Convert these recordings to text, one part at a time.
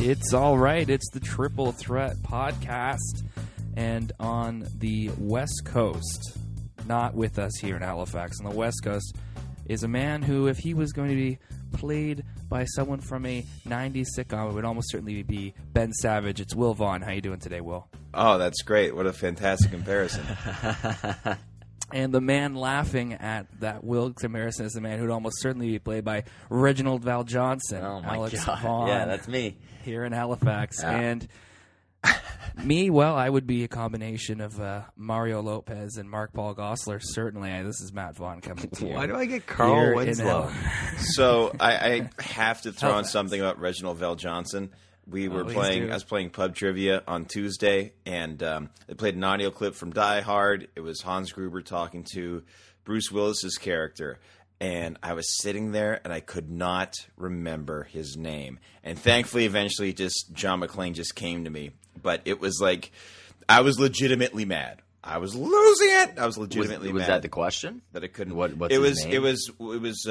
It's all right. It's the Triple Threat Podcast. And on the West Coast, not with us here in Halifax, on the West Coast, is a man who, if he was going to be played by someone from a 90s sitcom, it would almost certainly be Ben Savage. It's Will Vaughn. How you doing today, Will? Oh, that's great. What a fantastic comparison. And the man laughing at that Will comparison is the man who would almost certainly be played by Reginald Val Johnson. Oh, my Alex God. Vaughn. Yeah, that's me. Here in Halifax. Yeah. And me, well, I would be a combination of Mario Lopez and Mark Paul Gosselaar. Certainly, this is Matt Vaughn coming to you. Why do I get Here Carl in Winslow? So I have to throw in something about Reginald Val Johnson. We were playing. do. I was playing pub trivia on Tuesday, and they played an audio clip from Die Hard. It was Hans Gruber talking to Bruce Willis's character, and I was sitting there, and I could not remember his name. And thankfully, eventually, just John McClane just came to me. But it was like I was legitimately mad. I was losing it. I was legitimately mad. Was that the question? That I couldn't. What's it his was. name? It was.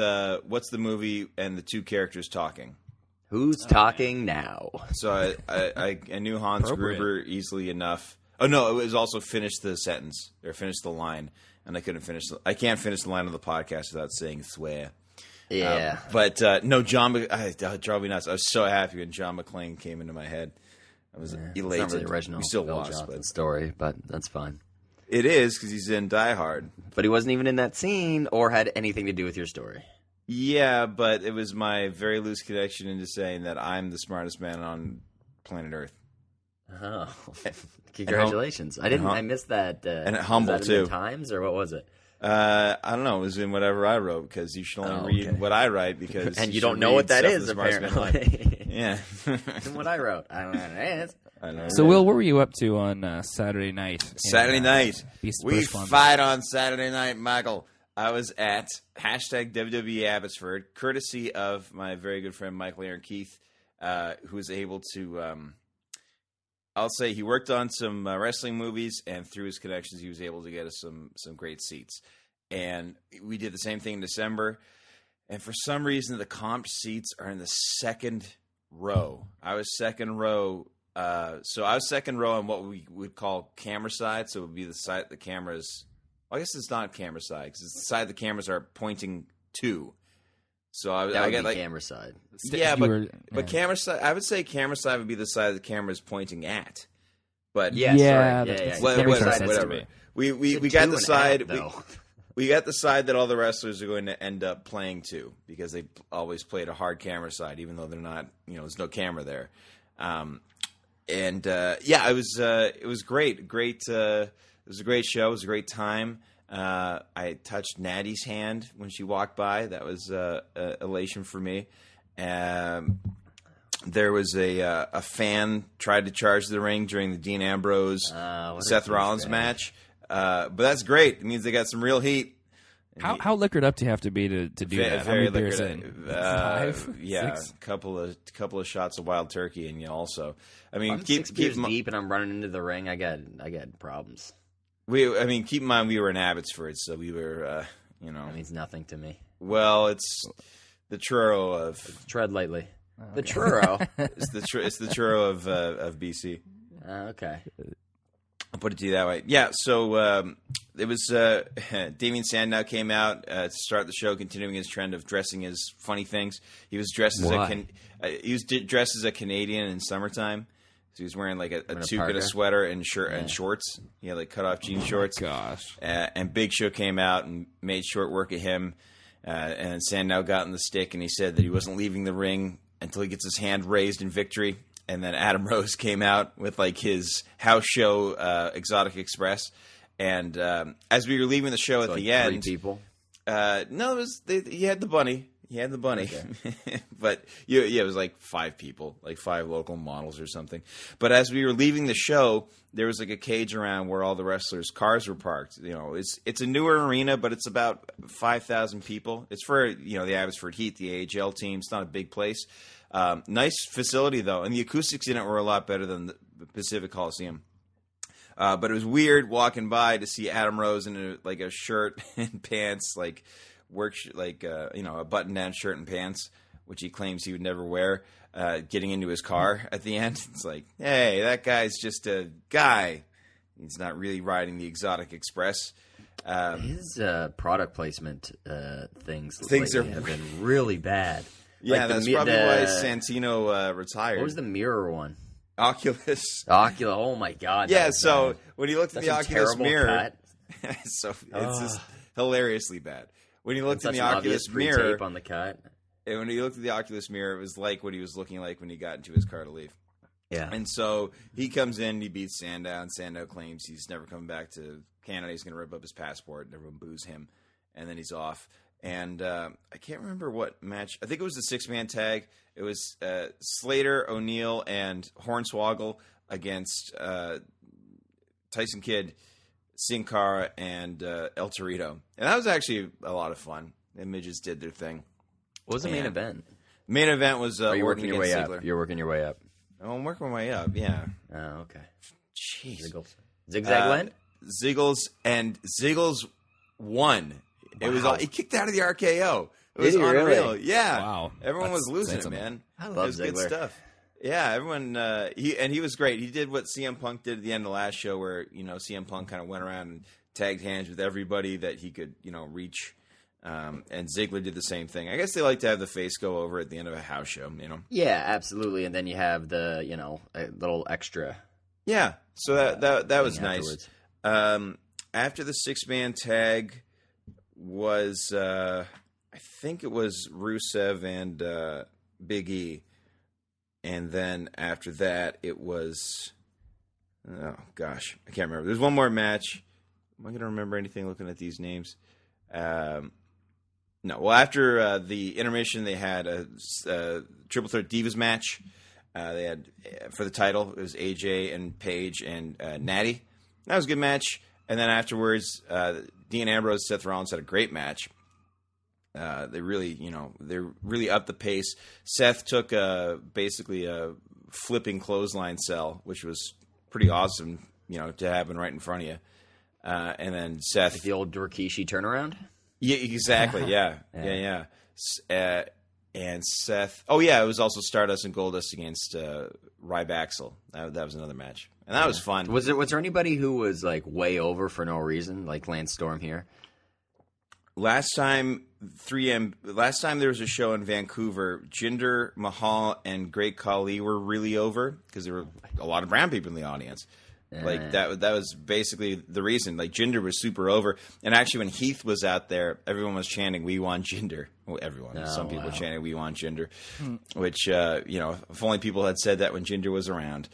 What's the movie and the two characters talking? Who's talking now? So I knew Hans Gruber easily enough. Oh no, it was also finish the sentence or finish the line, and I couldn't finish. I can't finish the line of the podcast without saying swear. Yeah, But no, it drove me nuts. I was so happy when John McClane came into my head. I was elated. It's not really original. We still Bill lost, Johnson but story, but that's fine. it is because he's in Die Hard. But he wasn't even in that scene or had anything to do with your story. Yeah, but it was my very loose connection into saying that I'm the smartest man on planet Earth. Oh, congratulations! I missed that. And was humble, that in too. the Times, or what was it? I don't know. It was in whatever I wrote because you should only read what I write because And you should don't know read what that stuff is, the smartest man writes. apparently. Yeah. From what I wrote, I don't know what it is. I know. So, Will, what were you up to on Saturday night? Saturday night. Beast of We British Columbia? fight on Saturday night, Michael. I was at #WWE Abbotsford, courtesy of my very good friend Michael Aaron Keith, who was able to, I'll say he worked on some wrestling movies, and through his connections, he was able to get us some great seats. And we did the same thing in December. And for some reason, the comped seats are in the second row. I was second row. So I was second row on what we would call camera side. So it would be the side the cameras. Well, I guess it's not camera side because it's the side the cameras are pointing to. So I That would get be like camera side. yeah, You but were- camera side. I would say camera side would be the side the camera is pointing at. But Yeah, Yeah, sorry. that's- Well, that makes whatever. sense to whatever. me. We got the side. Though. We got the side that all the wrestlers are going to end up playing to because they always played a hard camera side, even though they're not. There's no camera there. It was great. Great. It was a great show. It was a great time. I touched Natty's hand when she walked by. That was elation for me. There was a fan tried to charge the ring during the Dean Ambrose Seth Rollins match. But that's great. It means they got some real heat. How liquored up do you have to be to do that? How Very many beers liquid. in? 5? Yeah, 6? couple of shots of wild turkey, and also, I mean, I'm 6 beers deep and I'm running into the ring. I got problems. keep in mind we were in Abbotsford, so we were, That means nothing to me. well, it's the Truro of Tread lightly. The Truro. it's the Truro of BC. Okay. I'll put it to you that way. Yeah, so it was Damien Sandow came out to start the show, continuing his trend of dressing as funny things. He was dressed as dressed as a Canadian in summertime. So he was wearing like a toque and a sweater and shirt and shorts. He had like cut off jean shorts. Gosh. And Big Show came out and made short work of him. And Sandow got in the stick and he said that he wasn't leaving the ring until he gets his hand raised in victory. And then Adam Rose came out with like his house show, Exotic Express. And as we were leaving the show at the end, 3 people. No, he had the bunny. He had the bunny, okay. But it was like 5 people, like 5 local models or something. But as we were leaving the show, there was like a cage around where all the wrestlers' cars were parked. It's a newer arena, but it's about 5,000 people. It's for the Abbotsford Heat, the AHL team. It's not a big place. Nice facility though, and the acoustics in it were a lot better than the Pacific Coliseum. But it was weird walking by to see Adam Rose in a shirt and pants, like a button-down shirt and pants, which he claims he would never wear, getting into his car at the end. It's like, hey, that guy's just a guy. He's not really riding the exotic express. His product placement things are have been really bad. Yeah, like that's probably why Santino retired. What was the mirror one? Oculus. Oh my God. Yeah, so when he looked in the Oculus mirror, cut. so it's just hilariously bad. When he looked in the Such Oculus an obvious mirror, pre-tape on the cut. and when he looked at the Oculus mirror, it was like what he was looking like when he got into his car to leave. Yeah. And so he comes in, he beats Sandow, and Sandow claims he's never coming back to Canada. He's going to rip up his passport, and everyone boos him, and then he's off. And I can't remember what match. I think it was the 6-man tag. It was Slater, O'Neal, and Hornswoggle against Tyson Kidd, Sin Cara, and El Torito. And that was actually a lot of fun. The midgets did their thing. What was the main event? Main event was Are you Orton working your way against Ziggler. up? You're working your way up. Oh, I'm working my way up, yeah. Oh, okay. Jeez. Ziggles. Zigzag win? Ziggles won. It was all, he kicked out of the RKO. It was Did he unreal. really? Yeah. Wow. Everyone That's was losing it, sensible. man. I It love was good Ziggler. stuff. Yeah, everyone. He was great. He did what CM Punk did at the end of the last show, where CM Punk kind of went around and tagged hands with everybody that he could reach. And Ziggler did the same thing. I guess they like to have the face go over at the end of a house show. Yeah, absolutely. And then you have the a little extra. Yeah. So that was nice. Afterwards. After the 6-man tag was, I think it was Rusev and Big E. And then after that, it was, oh gosh, I can't remember. There's one more match. Am I going to remember anything looking at these names? No. Well, after the intermission, they had a Triple Threat Divas match. They had, for the title, it was AJ and Paige and Natty. That was a good match. And then afterwards, Dean Ambrose, Seth Rollins had a great match. They really, they really upped the pace. Seth took basically a flipping clothesline sell, which was pretty awesome, to happen right in front of you. And then Seth, Like the old Rikishi turnaround? yeah, exactly, yeah. And Seth, oh yeah, it was also Stardust and Goldust against Ryback. That was another match, and that was fun. Was there anybody who was like way over for no reason, like Lance Storm here? Last time there was a show in Vancouver, Jinder Mahal and Great Khali were really over because there were a lot of brown people in the audience. Like that was basically the reason. Like Jinder was super over, and actually when Heath was out there, everyone was chanting "We want Jinder." Well, everyone. Oh, Some people wow. chanted "We want Jinder," which if only people had said that when Jinder was around,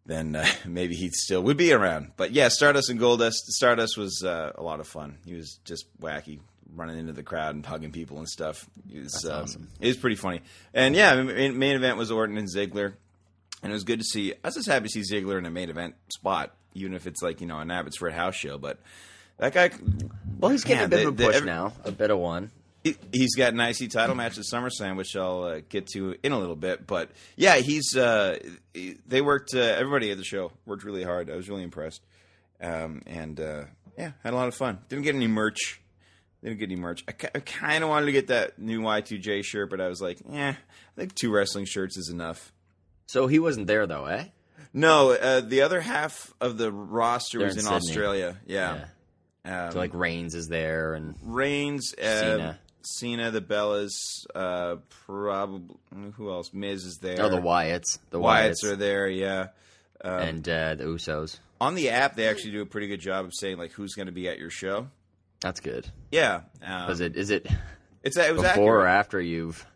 then maybe he still would be around. But yeah, Stardust and Goldust. Stardust was a lot of fun. He was just wacky, running into the crowd and hugging people and stuff. That's awesome. It was pretty funny. And yeah, main event was Orton and Ziggler. And it was good to see. I was just happy to see Ziggler in a main event spot, even if it's like an Abbotsford house show. But that guy, Well, he's getting a bit of a push now, a bit of one. He's got an IC title match at SummerSlam, which I'll get to in a little bit. But yeah, they worked. Everybody at the show worked really hard. I was really impressed, and had a lot of fun. Didn't get any merch. I kind of wanted to get that new Y2J shirt, but I was like, I think 2 wrestling shirts is enough. So he wasn't there though, eh? No, the other half of the roster They're was in Sydney. Australia. Yeah. So like Reigns is there and Reigns, Cena. the Bellas, probably who else? Miz is there. Oh, the Wyatts. The Wyatts are there. Yeah. and the Usos. On the app, they actually do a pretty good job of saying like who's going to be at your show. That's good. Yeah. Is it it was before accurate. or after you've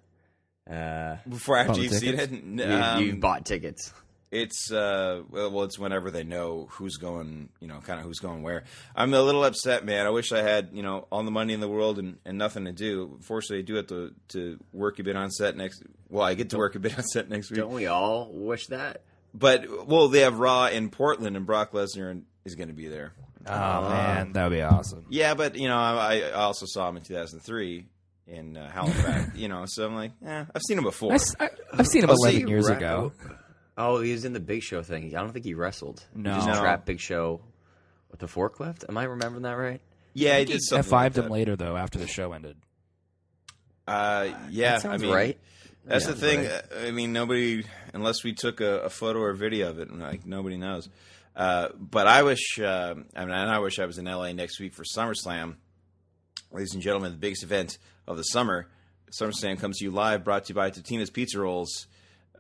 Before after Bought you've seen tickets? it? you bought tickets? It's it's whenever they know who's going, kind of who's going where. I'm a little upset, man. I wish I had, all the money in the world and nothing to do. Fortunately, I do have to work a bit on set next. Well, I get to work a bit on set next week. Don't we all wish that? But they have Raw in Portland, and Brock Lesnar is going to be there. Oh, man, that would be awesome. Yeah, but I also saw him in 2003 in Halifax. So I'm like, I've seen him before. I've seen him 11 years ago. Oh, he was in the Big Show thing. I don't think he wrestled. No. He just No. trapped Big Show with the forklift. Am I remembering that right? Yeah, he did something like F5'd him that. later, though, after the show ended. Yeah, That sounds I mean, right. that's Yeah, the thing. right. I mean, nobody, unless we took a photo or video of it, like nobody knows. But I wish, I wish I was in LA next week for SummerSlam. Ladies and gentlemen, the biggest event of the summer. SummerSlam comes to you live, brought to you by Totino's Pizza Rolls.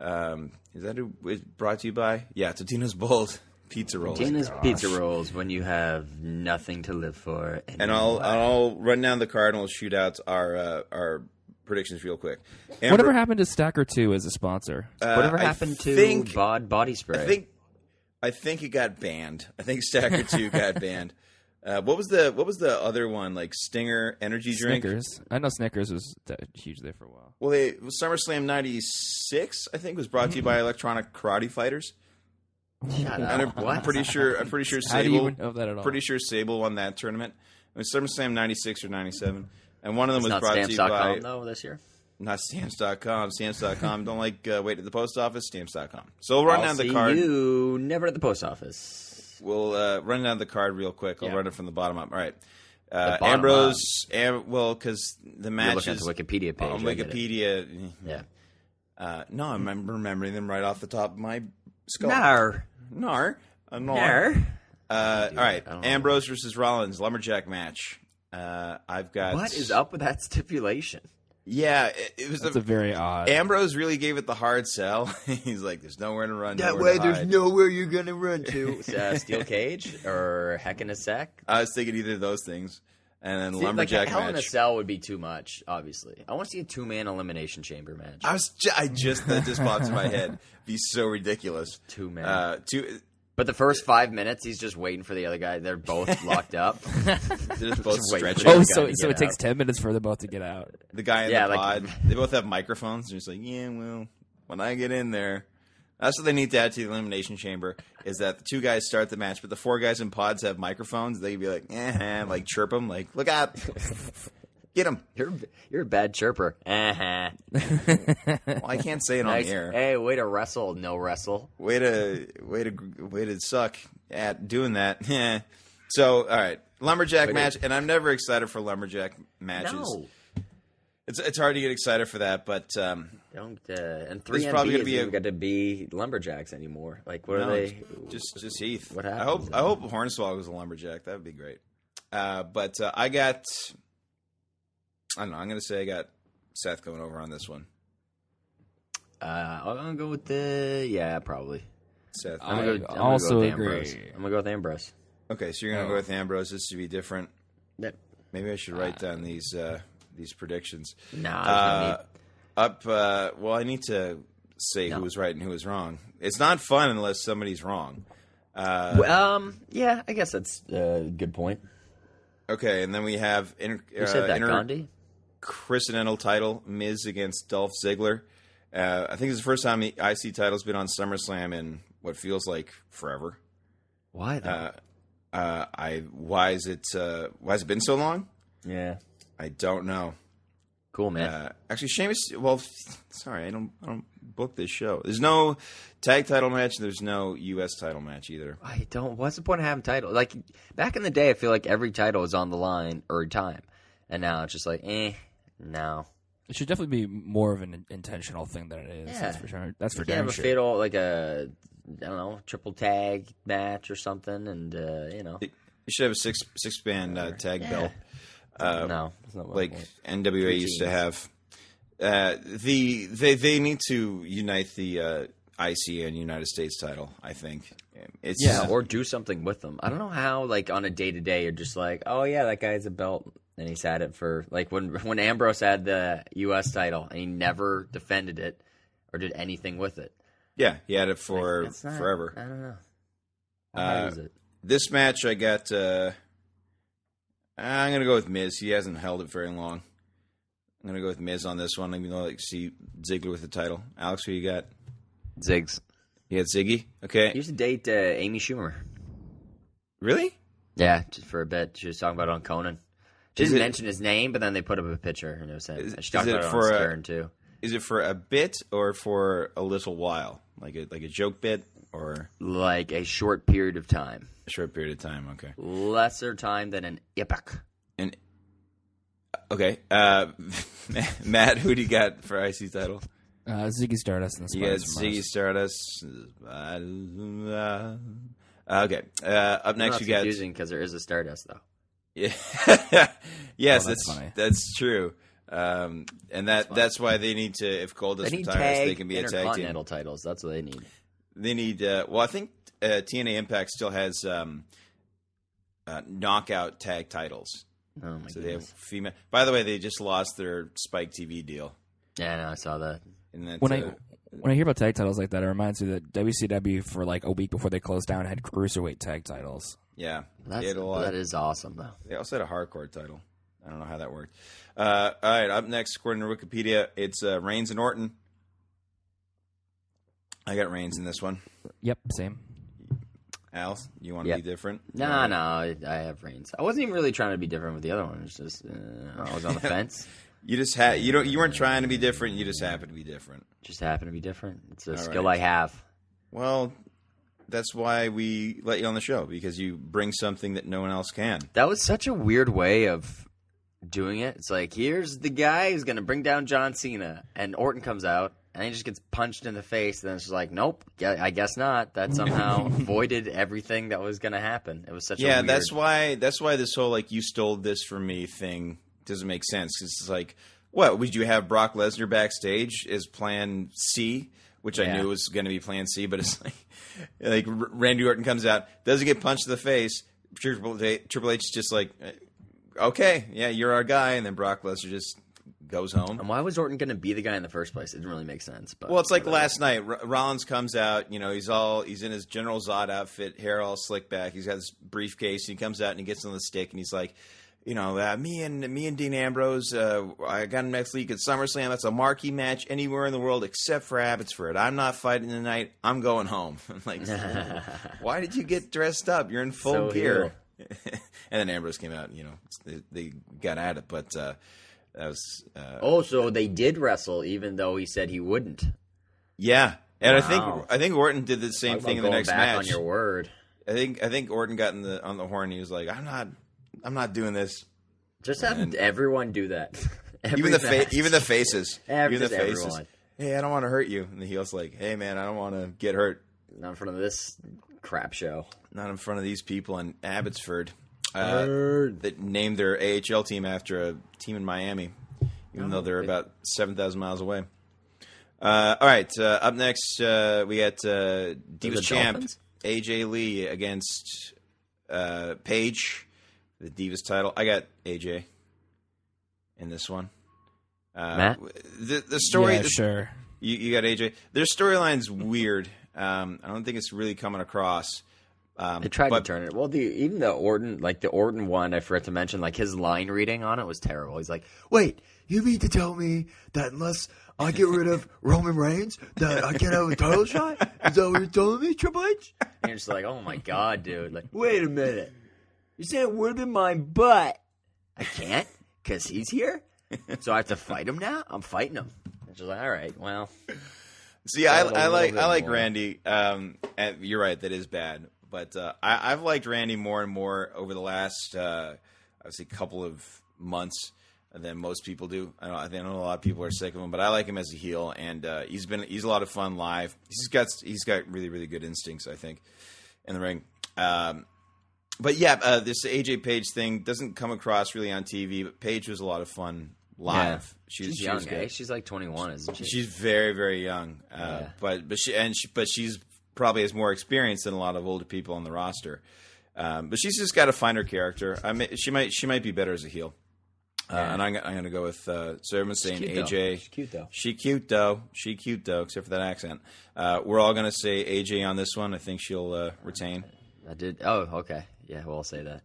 Is that who it's brought to you by? Yeah, Totino's Bold Pizza Rolls. Tina's Pizza Rolls when you have nothing to live for. And I'll run down the card and we'll shoot out our predictions real quick. Whatever happened to Stacker 2 as a sponsor? Whatever happened to Bod Body Spray? I think it got banned. I think Stacker 2 got banned. What was the other one, like Stinger energy drink? Snickers. I know Snickers was huge there for a while. Well, SummerSlam '96, I think, was brought to you by Electronic Karate Fighters. Shut And up. I'm pretty sure How do you Sable. even know that at all? Pretty sure Sable won that tournament. It was SummerSlam '96 or '97, and one of them It's was not brought to you by Stamps.com, though, this year? not Stamps.com. Stamps.com don't like wait at the post office. Stamps.com. So we'll run down the card. You never at the post office. We'll run down the card real quick. I'll Yeah. run it from the bottom up. All right. bottom Ambrose, because the You're match looking at is the Wikipedia page. on I get it. Wikipedia. Yeah. No, I'm remembering them right off the top of my skull. Nar. Nar. A nar. Nar. All right. I don't know. Ambrose versus Rollins, lumberjack match. I've got. What is up with that stipulation? Yeah, it was That's a very odd. Ambrose really gave it the hard sell. He's like, "There's nowhere to run. That nowhere way, to there's hide." nowhere you're going to run to. Steel cage or Heck in a Sack? I was thinking either of those things, and then See, lumberjack like Hell in a match. Cell would be too much, obviously. I want to see a 2-man elimination chamber match. That just popped in my head. Be so ridiculous. 2-man. But the first 5 minutes, he's just waiting for the other guy. They're both locked up. they're just both Just waiting for stretching. the Oh, other so guy to it get takes out. 10 minutes for them both to get out. The guy in Yeah, the like- pod, they both have microphones. And he's like, yeah, well, when I get in there. That's what they need to add to the Elimination Chamber, is that the 2 guys start the match, but the 4 guys in pods have microphones. They can be like, like chirp them, like, look out. Get him. You're a bad chirper. Uh-huh. Well, I can't say it on Nice. the air. Hey, way to wrestle, no wrestle. Way to suck at doing that. Yeah. So, all right, lumberjack match, and I'm never excited for lumberjack matches. No. It's hard to get excited for that, but Don't and 3MB probably gonna isn't be even got to be lumberjacks anymore. Like, what are they? just Heath. What I happens hope Hornswoggle was a lumberjack. That would be great. But I got. I don't know. I'm going to say I got Seth going over on this one. I'm gonna go with probably. Seth. I I'm gonna also go with agree. Ambrose. I'm gonna go with Ambrose. Okay, so you're going to go with Ambrose. This should be different. Yep. Maybe I should write down these predictions. Nah, there's no need. Well, I need to say No. who was right and who was wrong. It's not fun unless somebody's wrong. Yeah, I guess that's a good point. Okay, and then we have Who said that, Gandhi? Intercontinental title, Miz against Dolph Ziggler. I think it's the first time the IC title's been on SummerSlam in what feels like forever. Why though? Why has it been so long? Yeah, I don't know. cool, man. Actually, Sheamus. Well, sorry, I don't book this show. There's no tag title match. There's no U.S. title match either. I don't. What's the point of having title? Like back in the day, I feel like every title was on the line every time, and now it's just like, no. It should definitely be more of an intentional thing than it is. Yeah. That's for sure. That's for You have damn a sure. fatal, like I don't know, triple tag match or something, and You should have a six band tag Yeah. belt. no, that's not my Like point. NWA 3 used to teams. have. They need to unite the IC and United States title. I think it's Or do something with them. I don't know how, like, on a day-to-day, you're just like, oh, yeah, that guy has a belt, and he's had it for, like, when Ambrose had the U.S. title, and he never defended it or did anything with it. yeah, he had it for It's not- forever. I don't know. How hard is it? This match, I got. I'm gonna go with Miz. He hasn't held it very long. I'm gonna go with Miz on this one, even though I like to see Ziggler with the title. Alex, who you got? Ziggs. You had Ziggy. He Okay, used to date Amy Schumer. really? Yeah, just for a bit. She was talking about it on Conan. She Is didn't it- mention his name, but then they put up a picture, and it was saying Is- she talked is it about it for on a- Stern too. Is it for a bit or for a little while, like a joke bit or Like a short period of time, a short period of time? Okay. lesser time than an epoch. And okay, Matt, who do you got for IC title? Ziggy Stardust and the You got Spiders from Ziggy Mars. Stardust. Okay. Up next, you got. Confusing because there is a Stardust though. Yeah. Yes, that's funny. that's true. And that's why they need to. If Goldust retires, they can be a tag team. Intercontinental titles. That's what they need. They need. Well, I think TNA Impact still has knockout tag titles. Oh my So goodness. they have female. By the way, they just lost their Spike TV deal. Yeah, no, I saw that. And that, When I hear about tag titles like that, it reminds me that WCW for like a week before they closed down had cruiserweight tag titles. yeah, That is awesome though. They also had a hardcore title. I don't know how that worked. All right, up next, according to Wikipedia, it's Reigns and Orton. I got Reigns in this one. Yep, same. Al, you want to be different? No, I have Reigns. I wasn't even really trying to be different with the other one. It's just I was on the fence. You just you weren't trying to be different. You just happened to be different. Just happened to be different. It's a All skill right. I have. Well, that's why we let you on the show, because you bring something that no one else can. That was such a weird way of doing it. It's like, here's the guy who's going to bring down John Cena, and Orton comes out, and he just gets punched in the face, and then it's just like, nope, I guess not. That somehow voided everything that was going to happen. It was such a weird... that's why this whole, like, you stole this from me thing doesn't make sense. 'Cause it's like, what, would you have Brock Lesnar backstage as plan C, which I knew was going to be plan C, but it's like Randy Orton comes out, doesn't get punched in the face, Triple H is just like, okay, yeah, you're our guy, and then Brock Lesnar just goes home. And why was Orton going to be the guy in the first place? It didn't really make sense. But well, it's like last night. Rollins comes out. You know, he's in his General Zod outfit, hair all slicked back. He's got his briefcase. And he comes out and he gets on the stick and he's like, you know, me and Dean Ambrose. I got him next week at SummerSlam. That's a marquee match anywhere in the world except for Abbotsford. I'm not fighting tonight. I'm going home. I'm like, why did you get dressed up? You're in full gear. And then Ambrose came out. You know, they got at it, but. That was. So they did wrestle, even though he said he wouldn't. Yeah, and Wow. I think Orton did the same thing in the next match. On your word, I think Orton got on the horn. He was like, I'm not doing this. Just have everyone do that. Even the faces. Even the faces. Everyone. Hey, I don't want to hurt you. And the heel's like, hey man, I don't want to get hurt. Not in front of this crap show. Not in front of these people in Abbotsford. That named their AHL team after a team in Miami, even though they're about 7,000 miles away. All right, up next we got Divas Champ Dolphins? AJ Lee against Paige, the Divas title. I got AJ in this one. Matt? The story. Yeah, sure. You got AJ. Their storyline's weird. I don't think it's really coming across. They tried to turn it. Well, even the Orton, like the Orton one, I forgot to mention, like his line reading on it was terrible. He's like, "Wait, you mean to tell me that unless I get rid of Roman Reigns, that I can't have a title shot? Is that what you're telling me, Triple H?" And you're just like, "Oh my god, dude! Like, wait a minute, you said it would have been mine, but I can't because he's here, so I have to fight him now. I'm fighting him." It's just like, all right, well. See, I like more. Randy. And you're right, that is bad. But I've liked Randy more and more over the last, obviously, couple of months than most people do. I know a lot of people are sick of him, but I like him as a heel, and he's a lot of fun live. He's got really, really good instincts, I think, in the ring. But yeah, this AJ Page thing doesn't come across really on TV, but Paige was a lot of fun live. Yeah. She's young, good. eh? She's like 21, isn't she? She's very, very young, but she's probably has more experience than a lot of older people on the roster. But she's just got to find her character. She might be better as a heel. And I'm going to go with so everyone's saying AJ. She's cute though. She cute though, except for that accent. We're all going to say AJ on this one. I think she'll retain. I did. Oh, okay. Yeah, we'll say that.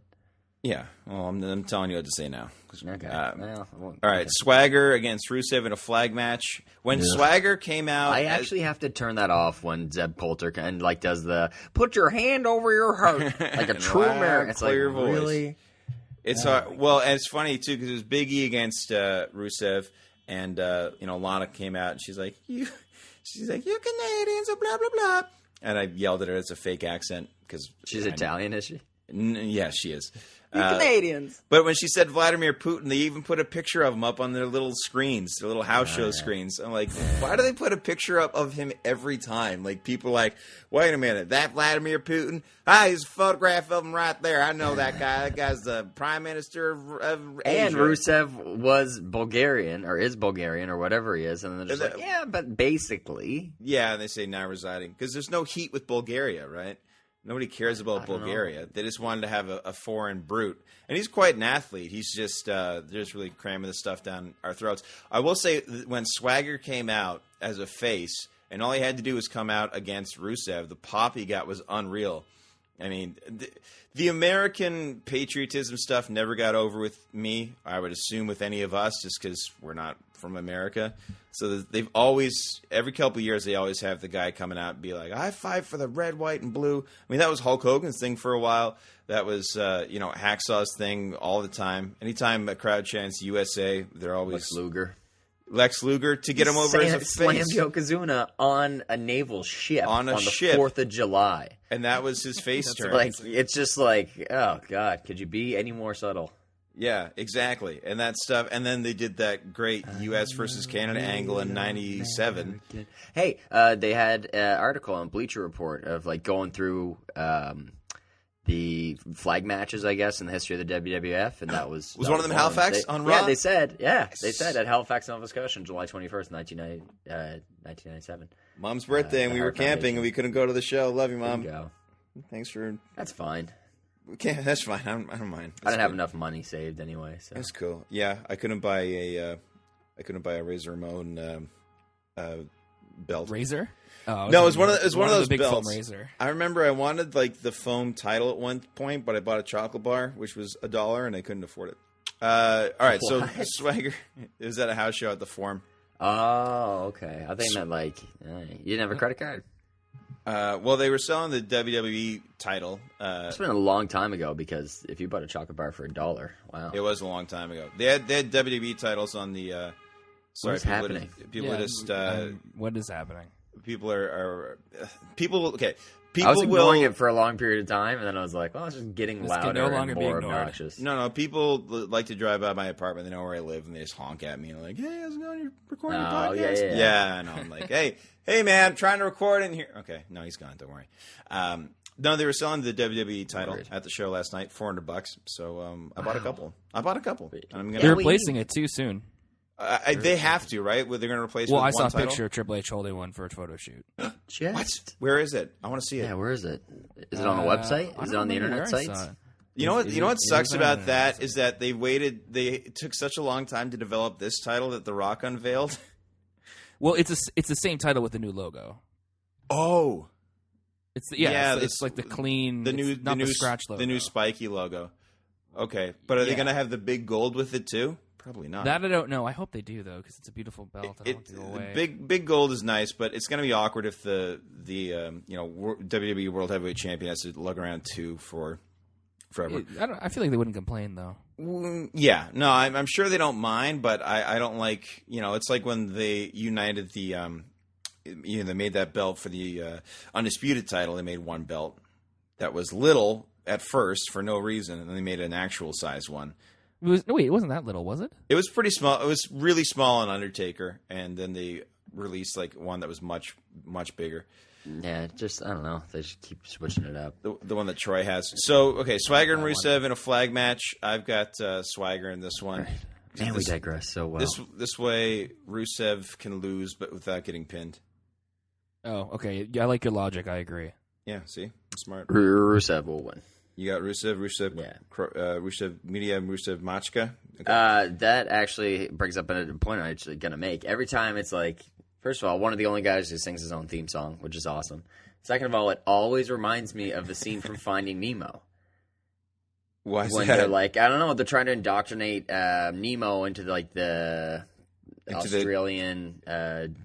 Yeah. Well, I'm telling you what to say now. Okay. All right. Swagger against Rusev in a flag match. When Swagger came out, I actually have to turn that off when Zeb Coulter does the put your hand over your heart like a true American. It's like, clear voice. Really? It's hard. Well, and it's funny too because it was Big E against Rusev, and Lana came out and she's like, you Canadians, blah blah blah, and I yelled at her. It's a fake accent because She's Italian, is she? Yeah, she is. Canadians. But when she said Vladimir Putin, they even put a picture of him up on their little screens, their little house show screens. I'm like, why do they put a picture up of him every time? Like, people are like, wait a minute, that Vladimir Putin? He's a photograph of him right there. I know that guy. That guy's the prime minister of Asia. And Rusev was Bulgarian, or is Bulgarian, or whatever he is. And then they're just like, yeah, but basically. Yeah, and they say now residing. Because there's no heat with Bulgaria, right? Nobody cares about Bulgaria. They just wanted to have a foreign brute. And he's quite an athlete. He's just really cramming the stuff down our throats. I will say, when Swagger came out as a face, and all he had to do was come out against Rusev, the pop he got was unreal. I mean, the American patriotism stuff never got over with me, I would assume with any of us, just because we're not from America. So they've always, every couple of years, they always have the guy coming out and be like, I fight for the red, white, and blue. I mean, that was Hulk Hogan's thing for a while. That was, Hacksaw's thing all the time. Anytime a crowd chants USA, they're always... Lex Luger to get him over as a face. Slammed Yokozuna on a naval ship on the 4th of July. And that was his face turn. It's just like, oh, God, could you be any more subtle? Yeah, exactly. And that stuff. And then they did that great U.S. versus Canada angle in 97. Hey, they had an article on Bleacher Report of like going through the flag matches, I guess, in the history of the WWF, and that was one of them Halifax on Raw? Yeah, they said at Halifax, Nova Scotia on July 21st, 1997. Mom's birthday, and we were camping, and we couldn't go to the show. Love you, Mom. There you go. Thanks for... That's fine. Okay, that's fine. I don't mind. I didn't have enough money saved anyway. So. That's cool. Yeah, I couldn't buy a Razor Ramon belt. Razor? Oh, no, it was one of those big belts. Foam razor. I remember I wanted like the foam title at one point, but I bought a chocolate bar, which was $1, and I couldn't afford it. All right, so Swagger, it was at a house show at the Forum. Oh, okay. I think meant like you didn't have a credit card. Well, they were selling the WWE title. It's been a long time ago because if you bought a chocolate bar for $1, wow, it was a long time ago. They had WWE titles on the. What's happening? What is happening? People are people. Okay, I was ignoring it for a long period of time, and then I was like, "Well, it's just getting louder and more obnoxious." No, people like to drive by my apartment. They know where I live, and they just honk at me and like, "Hey, how's it going? You're recording your podcast?" Yeah, I know. I'm like, "Hey, man, I'm trying to record in here." Okay, no, he's gone. Don't worry. No, they were selling the WWE title at the show last night, $400. So I bought a couple. They're replacing it too soon. They have to, right? They're going to replace. Well, I saw a picture of Triple H holding one for a photo shoot. What? Where is it? I want to see it. Yeah, where is it? Is it on the website? Is it on the internet sites? You know what sucks about that is that they waited. They took such a long time to develop this title that The Rock unveiled. Well, it's the same title with the new logo. Oh, it's like the clean, the new scratch logo, the new spiky logo. Okay, but are they going to have the big gold with it too? Probably not. That I don't know. I hope they do though, because it's a beautiful belt. I don't want it to go away. Big gold is nice, but it's going to be awkward if the WWE World Heavyweight Champion has to lug around two for forever. I feel like they wouldn't complain though. Yeah, no, I'm sure they don't mind, but I don't like. It's like when they united the. They made that belt for the undisputed title. They made one belt that was little at first for no reason, and then they made an actual size one. It wasn't that little, was it? It was pretty small. It was really small on Undertaker, and then they released like one that was much, much bigger. Yeah, I don't know. They just keep switching it up. The one that Troy has. So, okay, Swagger and Rusev in a flag match. I've got Swagger in this one. Right. Man, we digress so well. This way, Rusev can lose, but without getting pinned. Oh, okay. Yeah, I like your logic. I agree. Yeah, see? I'm smart. Rusev will win. You got Rusev, yeah. Rusev Media, Rusev Machka. Okay. That actually brings up a point I'm actually going to make. Every time it's like, first of all, one of the only guys who sings his own theme song, which is awesome. Second of all, it always reminds me of the scene from Finding Nemo. Why is when that? They're like, I don't know, they're trying to indoctrinate Nemo into like the Australian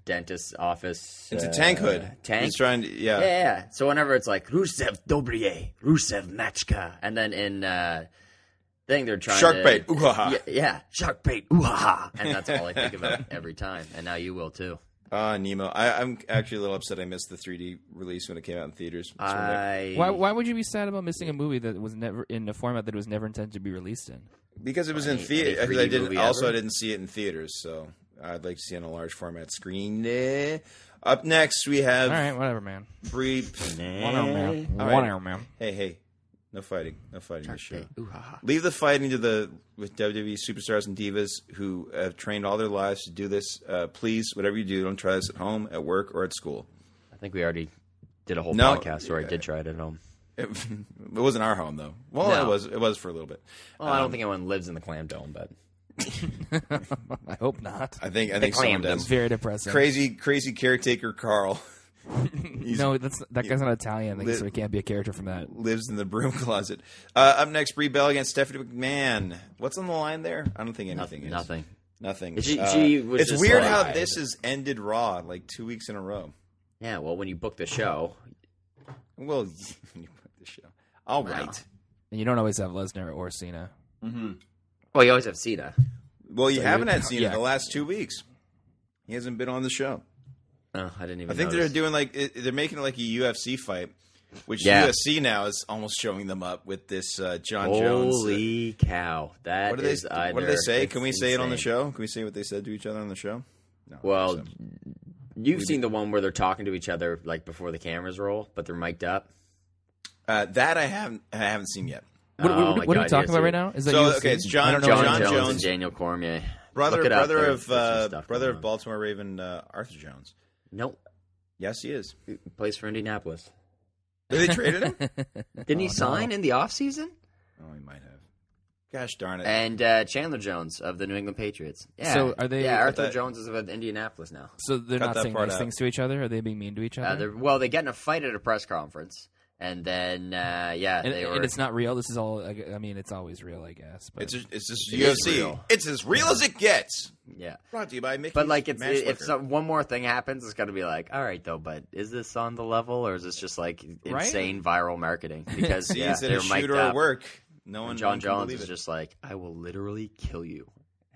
dentist's office. Into Tankhood. Tank? He's trying to, Yeah. So whenever it's like, Rusev Dobrie, Rusev Machka, and then in thing they're trying Shark to... bait, ooh-ha-ha. Yeah, shark bait, ooh-ha-ha. And that's all I think about every time. And now you will too. Nemo. I'm actually a little upset I missed the 3D release when it came out in theaters. Why would you be sad about missing a movie that was never in a format that was never intended to be released in? Because it was in theater. I didn't see it in theaters, so I'd like to see it on a large format screen. Up next, we have. All right, whatever, man. Bree. Whatever, man. Hey. No fighting this show. Ooh, ha, ha. Leave the fighting with WWE superstars and divas who have trained all their lives to do this. Please, whatever you do, don't try this at home, at work, or at school. I think we already did a whole podcast where I did try it at home. It wasn't our home though. Well, No. it was for a little bit. Well, I don't think anyone lives in the Clam Dome, but I hope not. I think Clam someone Dome. does. It's very depressing. Crazy caretaker Carl. No, that guy's not Italian, so he can't be a character from that. Lives in the broom closet. Up next, Brie Bell against Stephanie McMahon. What's on the line there? I don't think anything is. Nothing. It's just weird like- how this has ended Raw like 2 weeks in a row. Yeah, well, when you book the show, Well, when you put the show. All Wow. right. And you don't always have Lesnar or Cena. well, you always have Cena. Well, you So haven't you- had Cena yeah. the last 2 weeks. He hasn't been on the show. Oh, I didn't even. I think notice. they're doing they're making it like a UFC fight, which Yeah. UFC now is almost showing them up with this John Jones. Holy cow! That What do they say? it's Can we say it on the insane. show? Can we say what they said to each other on the show? No. Well, So. you've seen the one where they're talking to each other like before the cameras roll, but they're mic'd up. That I haven't seen yet. What Oh are my we God, talking yes, about it- right now? Is that So, UFC? okay, it's I John don't know John what it is. Jones Jones. and Daniel Cormier. Brother Look it up. of There's some stuff brother going of on. Baltimore Raven Arthur Jones. Nope. Yes, he is. He plays for Indianapolis. Did they traded him? Didn't he sign in the offseason? Oh, he might have. Gosh darn it! And Chandler Jones of the New England Patriots. Yeah. So are they- Yeah, Arthur that- Jones is with Indianapolis now. So they're Cut not that saying part nice out. things to each other? Are they being mean to each other? They get in a fight at a press conference, and then they were. and it's not real. This is all. I mean, it's always real, I guess. But It's just It is UFC. real. It's as real as it gets. Yeah. Brought to you by Mickey. But like, if one more thing happens, it's got to be like, all right, though. But is this on the level, or is this just like insane viral marketing? Because See, yeah, is it they're a mic'd shooter up. at work? No one. And John can Jones believe is it. just like, I will literally kill you.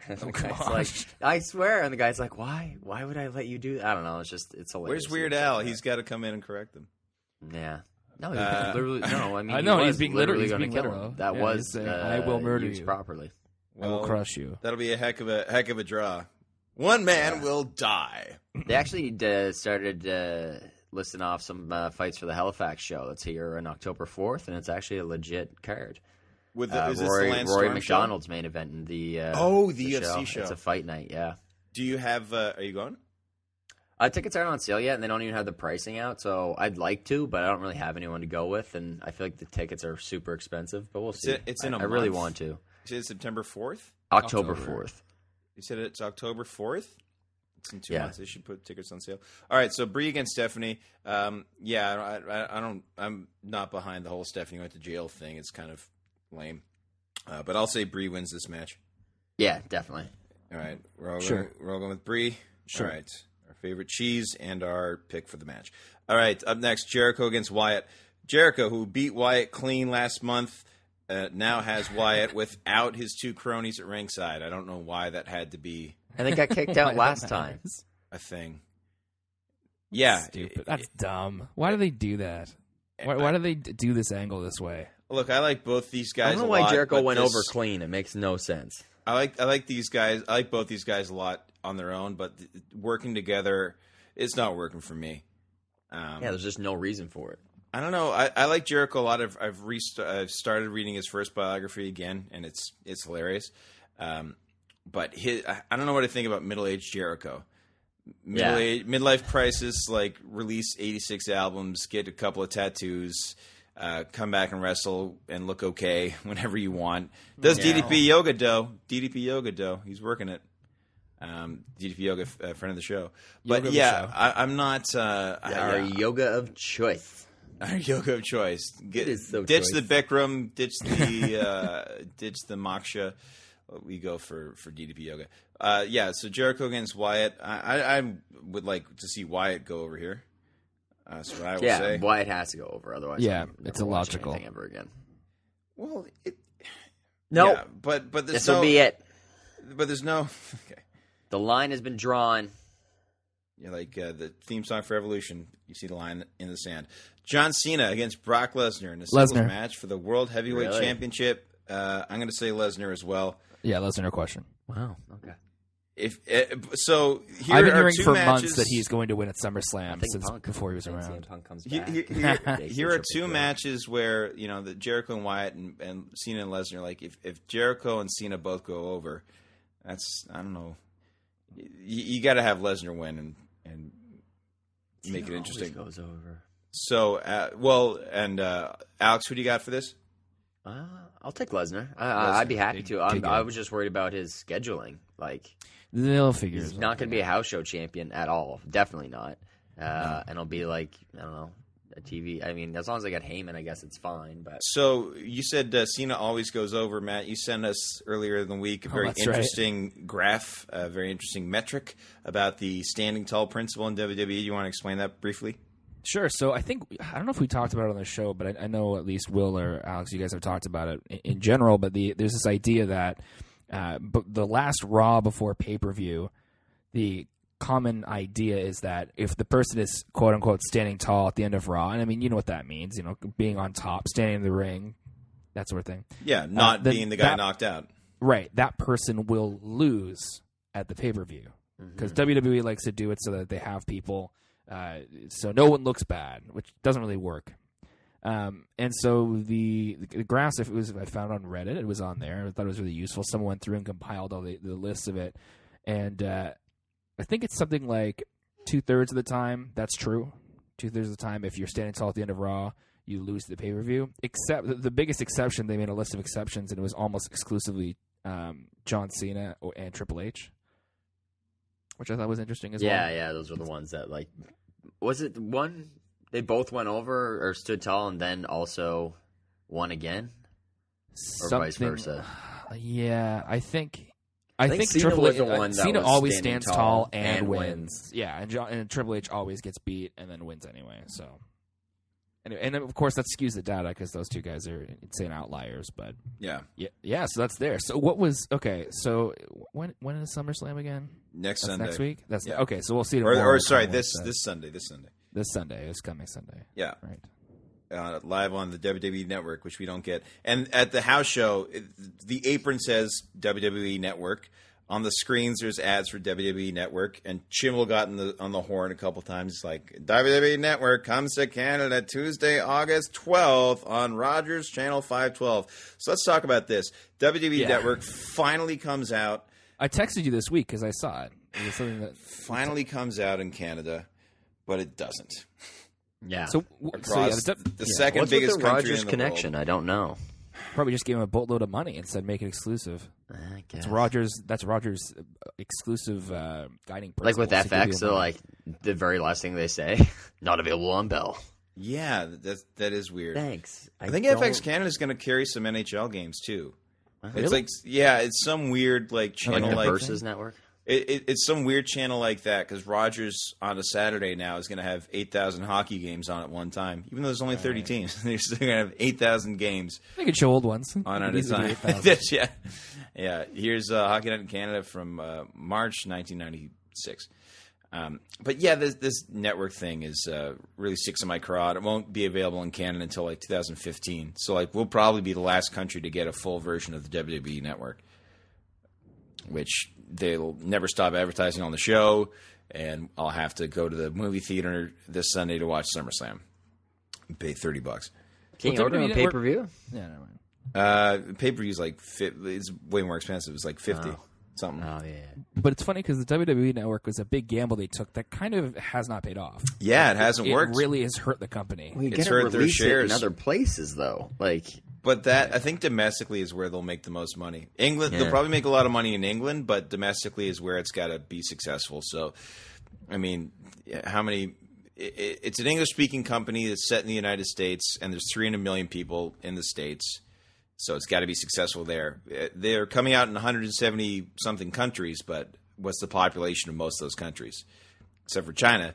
And the guy's gosh. like, I swear. And the guy's like, why? Why would I let you do that? I don't know. It's hilarious. Where's Weird Al? He's got to come in and correct them. Yeah. No, he literally. No, I mean, I know, he he's was being literally he's going to being kill literal. him. That Yeah, was he's saying, I will murder used you. properly. I will crush you. That'll be a heck of a draw. One man will die. They actually started listing off some fights for the Halifax show that's here on October 4th, and it's actually a legit card. With the, is this Rory, the Lance Rory Storm McDonald's main event in the the UFC show. It's a fight night, yeah. Do you have? Are you going? Tickets aren't on sale yet, and they don't even have the pricing out. So I'd like to, but I don't really have anyone to go with, and I feel like the tickets are super expensive. But we'll see. It's in a I really month. want to. You said it's September 4th. October October. 4th. You said it's October 4th. It's in 2 Yeah. months. They should put tickets on sale. All right, so Brie against Stephanie. Yeah, I don't. I'm not behind the whole Stephanie went to jail thing. It's kind of lame. But I'll say Brie wins this match. Yeah, definitely. All right, we're all Sure. going with Brie. Sure. All right, our favorite cheese and our pick for the match. All right, up next, Jericho against Wyatt. Jericho, who beat Wyatt clean last month, now has Wyatt without his two cronies at ringside. I don't know why that had to be And they got kicked out last time. a thing. Yeah, Stupid. That's dumb. Why do they do that? Why do they do this angle this way? Look, I like both these guys. I don't know a why lot, Jericho but went this- over clean. It makes no sense. I like these guys. I like both these guys a lot on their own, but working together, it's not working for me. Yeah, there's just no reason for it. I don't know. I like Jericho a lot. I've started reading his first biography again, and it's hilarious. But I don't know what to think about middle-aged Jericho. Midlife crisis, like release 86 albums, get a couple of tattoos, come back and wrestle and look okay whenever you want. Does DDP yoga dough? DDP yoga dough. He's working it. DDP yoga, friend of the show. But Yoga of yeah, the show. I'm not. Our yoga of choice. Our yoga of choice. is so ditch choice. the Bikram, ditch the Moksha. We go for DDP yoga. Yeah, so Jericho against Wyatt. I would like to see Wyatt go over here. That's what I will Yeah, say. Wyatt has to go over. Otherwise, Yeah, I'm never it's watching illogical. anything ever again. Well, No, yeah, but there's this no. will be it. But there's no. Okay. The line has been drawn. like the theme song for Evolution. You see the line in the sand. John Cena against Brock Lesnar in a singles match for the World Heavyweight Championship. I'm going to say Lesnar as well. Yeah, Lesnar, no question. Wow. Okay. So here I've been are hearing two for matches months that he's going to win at SummerSlam since before he was around. Punk comes back. Here are two matches where the Jericho and Wyatt and Cena and Lesnar. Like if Jericho and Cena both go over, that's I don't know. You got to have Lesnar win and make it interesting. Goes over. So Alex, who do you got for this? I'll take Lesnar. I'd be happy to. I was just worried about his scheduling. Like. They'll figure. He's not going to be a house show champion at all. Definitely not. And it'll be like, I don't know, a TV. I mean, as long as I got Heyman, I guess it's fine. But so you said Cena always goes over, Matt. You sent us earlier in the week a very interesting graph, a very interesting metric about the standing tall principle in WWE. Do you want to explain that briefly? Sure. So I don't know if we talked about it on the show, but I know at least Will or Alex, you guys have talked about it in general. But there's this idea that but the last Raw before pay-per-view, the common idea is that if the person is quote-unquote standing tall at the end of Raw, and I mean, you know what that means, being on top, standing in the ring, that sort of thing. Yeah, not being the guy knocked out. Right. That person will lose at the pay-per-view because WWE likes to do it so that they have people so no one looks bad, which doesn't really work. And so the graphs, if I found it on Reddit, it was on there. I thought it was really useful. Someone went through and compiled all the lists of it. And I think it's something like 2/3 of the time that's true. 2/3 of the time, if you're standing tall at the end of Raw, you lose the pay-per-view. Except the biggest exception, they made a list of exceptions, and it was almost exclusively John Cena and Triple H, which I thought was interesting as well. Yeah, those were the ones that, like, was it one... They both went over or stood tall and then also won again? Or vice versa? Yeah, I think Cena was the one that Cena was always stands tall and wins. Yeah, and Triple H always gets beat and then wins anyway. So, anyway, and of course that skews the data because those two guys are insane outliers. But yeah. So that's there. So what was okay? So when is SummerSlam again? Next Sunday. Next week. That's yeah. Okay. So we'll see tomorrow. Or sorry, this Sunday. This Sunday is coming Sunday. Yeah. Right. Live on the WWE Network, which we don't get. And at the house show, the apron says WWE Network. On the screens, there's ads for WWE Network. And Chimmel got on the horn a couple times. It's like, WWE Network comes to Canada Tuesday, August 12th on Rogers Channel 512. So let's talk about this. WWE Network finally comes out. I texted you this week because I saw it. It was something that finally comes out in Canada. But it doesn't. Yeah. The second What's biggest with the country Rogers in the connection? world. I don't know. Probably just gave him a boatload of money and said make it exclusive. I guess. That's Rogers' exclusive guiding principle. Like with FX, so like the very last thing they say, not available on Bell. Yeah, that is weird. Thanks. I think FX Canada is going to carry some NHL games too. Really? It's like it's some weird channel like the Versus Network. It's some weird channel like that because Rogers on a Saturday now is going to have 8,000 hockey games on at one time. Even though there's only 30 teams, they're still going to have 8,000 games. They could show old ones on at a time. Yeah. Here's Hockey Night in Canada from March 1996. But yeah, this network thing is really sticks in my craw. It won't be available in Canada until 2015. So we'll probably be the last country to get a full version of the WWE Network, which they'll never stop advertising on the show, and I'll have to go to the movie theater this Sunday to watch SummerSlam and pay $30. Can you order on pay-per-view? Yeah, never mind. Pay-per-view is it's way more expensive. It's like $50 something. Oh yeah. But it's funny because the WWE Network was a big gamble they took that kind of has not paid off. Yeah, it hasn't worked. It really has hurt the company. Well, you It's get hurt their shares in other places though. But I think domestically is where they'll make the most money. England, they'll probably make a lot of money in England, but domestically is where it's got to be successful. So, I mean, how many? It's an English-speaking company that's set in the United States, and there's 300 million people in the States, so it's got to be successful there. They're coming out in 170-something countries, but what's the population of most of those countries? Except for China.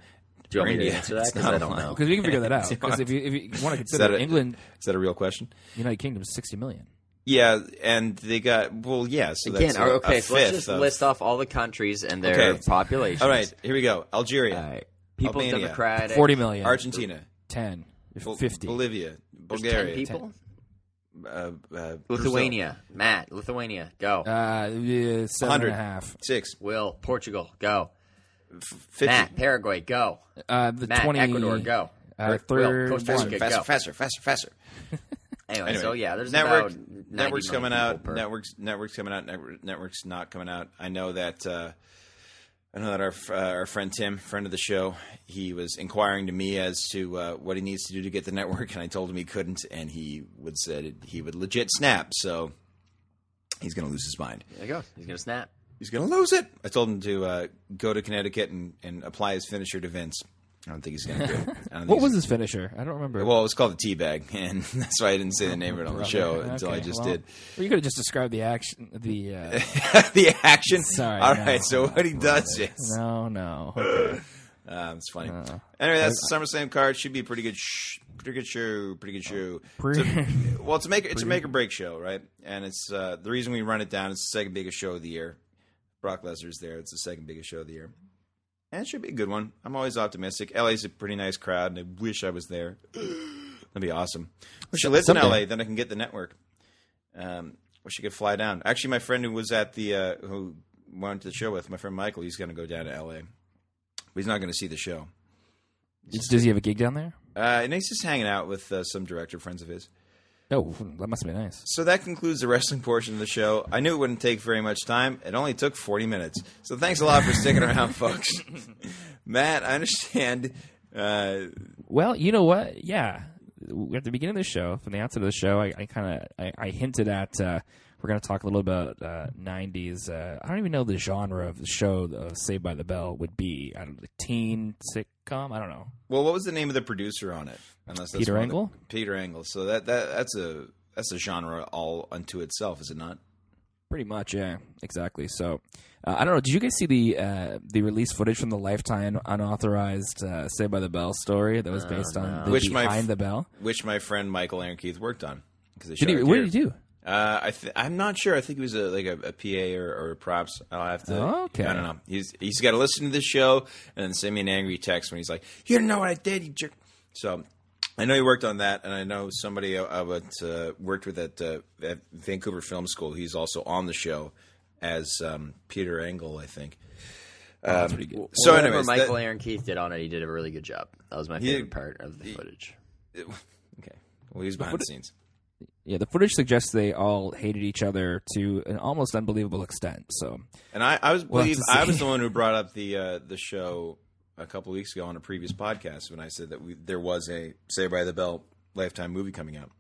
Do you want me to answer that? Because I don't know. Because we can figure that out. Because if you want to consider England... Is that a real question? United Kingdom is 60 million. Yeah, and they got So that's Again, okay, so let's just of, list off all the countries and their populations. All right, here we go. Algeria, All right. People's Albania, Democratic. 40 million. Argentina, 10, 50. Bolivia, There's Bulgaria, 10 people. Brazil. Lithuania. Matt, Lithuania, go. 7.5. 6, Will, Portugal, go. 50. Matt, Paraguay, go. The Matt, 20. Ecuador, go. Will, Third. Costa Rica, go. Faster. Anyway, so yeah, there's network, about 90 networks million coming out. people per- Networks coming out. Networks not coming out. I know that our friend Tim, friend of the show, he was inquiring to me as to what he needs to do to get the network, and I told him he couldn't, and he said he would legit snap. So he's going to lose his mind. There you go. He's going to snap. He's going to lose it. I told him to go to Connecticut and apply his finisher to Vince. I don't think he's going to do it. What was his finisher? I don't remember. Well, it was called the Teabag, and that's why I didn't say the name of it on the show until I just did. Well, you could have just described the action. The action? Sorry. All no. right, so what he does is... No. Okay. It's funny. Anyway, that's the SummerSlam card. Should be a pretty good show. It's a make or break show, right? And it's the reason we run it down. It's the second biggest show of the year. Brock Lesnar's there. It's the second biggest show of the year. And it should be a good one. I'm always optimistic. LA's a pretty nice crowd, and I wish I was there. That'd be awesome. Wish I lived in LA, then I can get the network. Wish I could fly down. Actually, my friend who was at the who went to the show with my friend Michael, he's going to go down to LA. But he's not going to see the show. Does he have a gig down there? And he's just hanging out with some director friends of his. Oh, that must be nice. So that concludes the wrestling portion of the show. I knew it wouldn't take very much time. It only took 40 minutes. So thanks a lot for sticking around, folks. Matt, I understand. Well, you know what? Yeah. At the beginning of the show, from the outset of the show, I hinted at we're going to talk a little about 90s. I don't even know the genre of the show Saved by the Bell would be. I don't know, teen sitcom? I don't know. Well, what was the name of the producer on it? Unless that's Peter Engel? Peter Engel. So that's a genre all unto itself, is it not? Pretty much, yeah, exactly. So, I don't know. Did you guys see the release footage from the Lifetime unauthorized Saved by the Bell story that was based on the Behind the Bell? Which my friend Michael Aaron Keith worked on. What did he do? I'm not sure. I think he was a PA or props. I'll have to. Okay. I don't know. He's got to listen to this show and then send me an angry text when he's like, "You don't know what I did, you jerk." So I know he worked on that, and I know somebody I worked with at Vancouver Film School. He's also on the show as Peter Engel, I think. That's pretty good. So, whatever anyways, Michael Aaron Keith did on it, he did a really good job. That was my favorite part of the footage. Okay. Well, he was behind the scenes. Yeah, the footage suggests they all hated each other to an almost unbelievable extent. So, and I was the one who brought up the show a couple of weeks ago on a previous podcast when I said that there was a Saved by the Bell Lifetime movie coming out.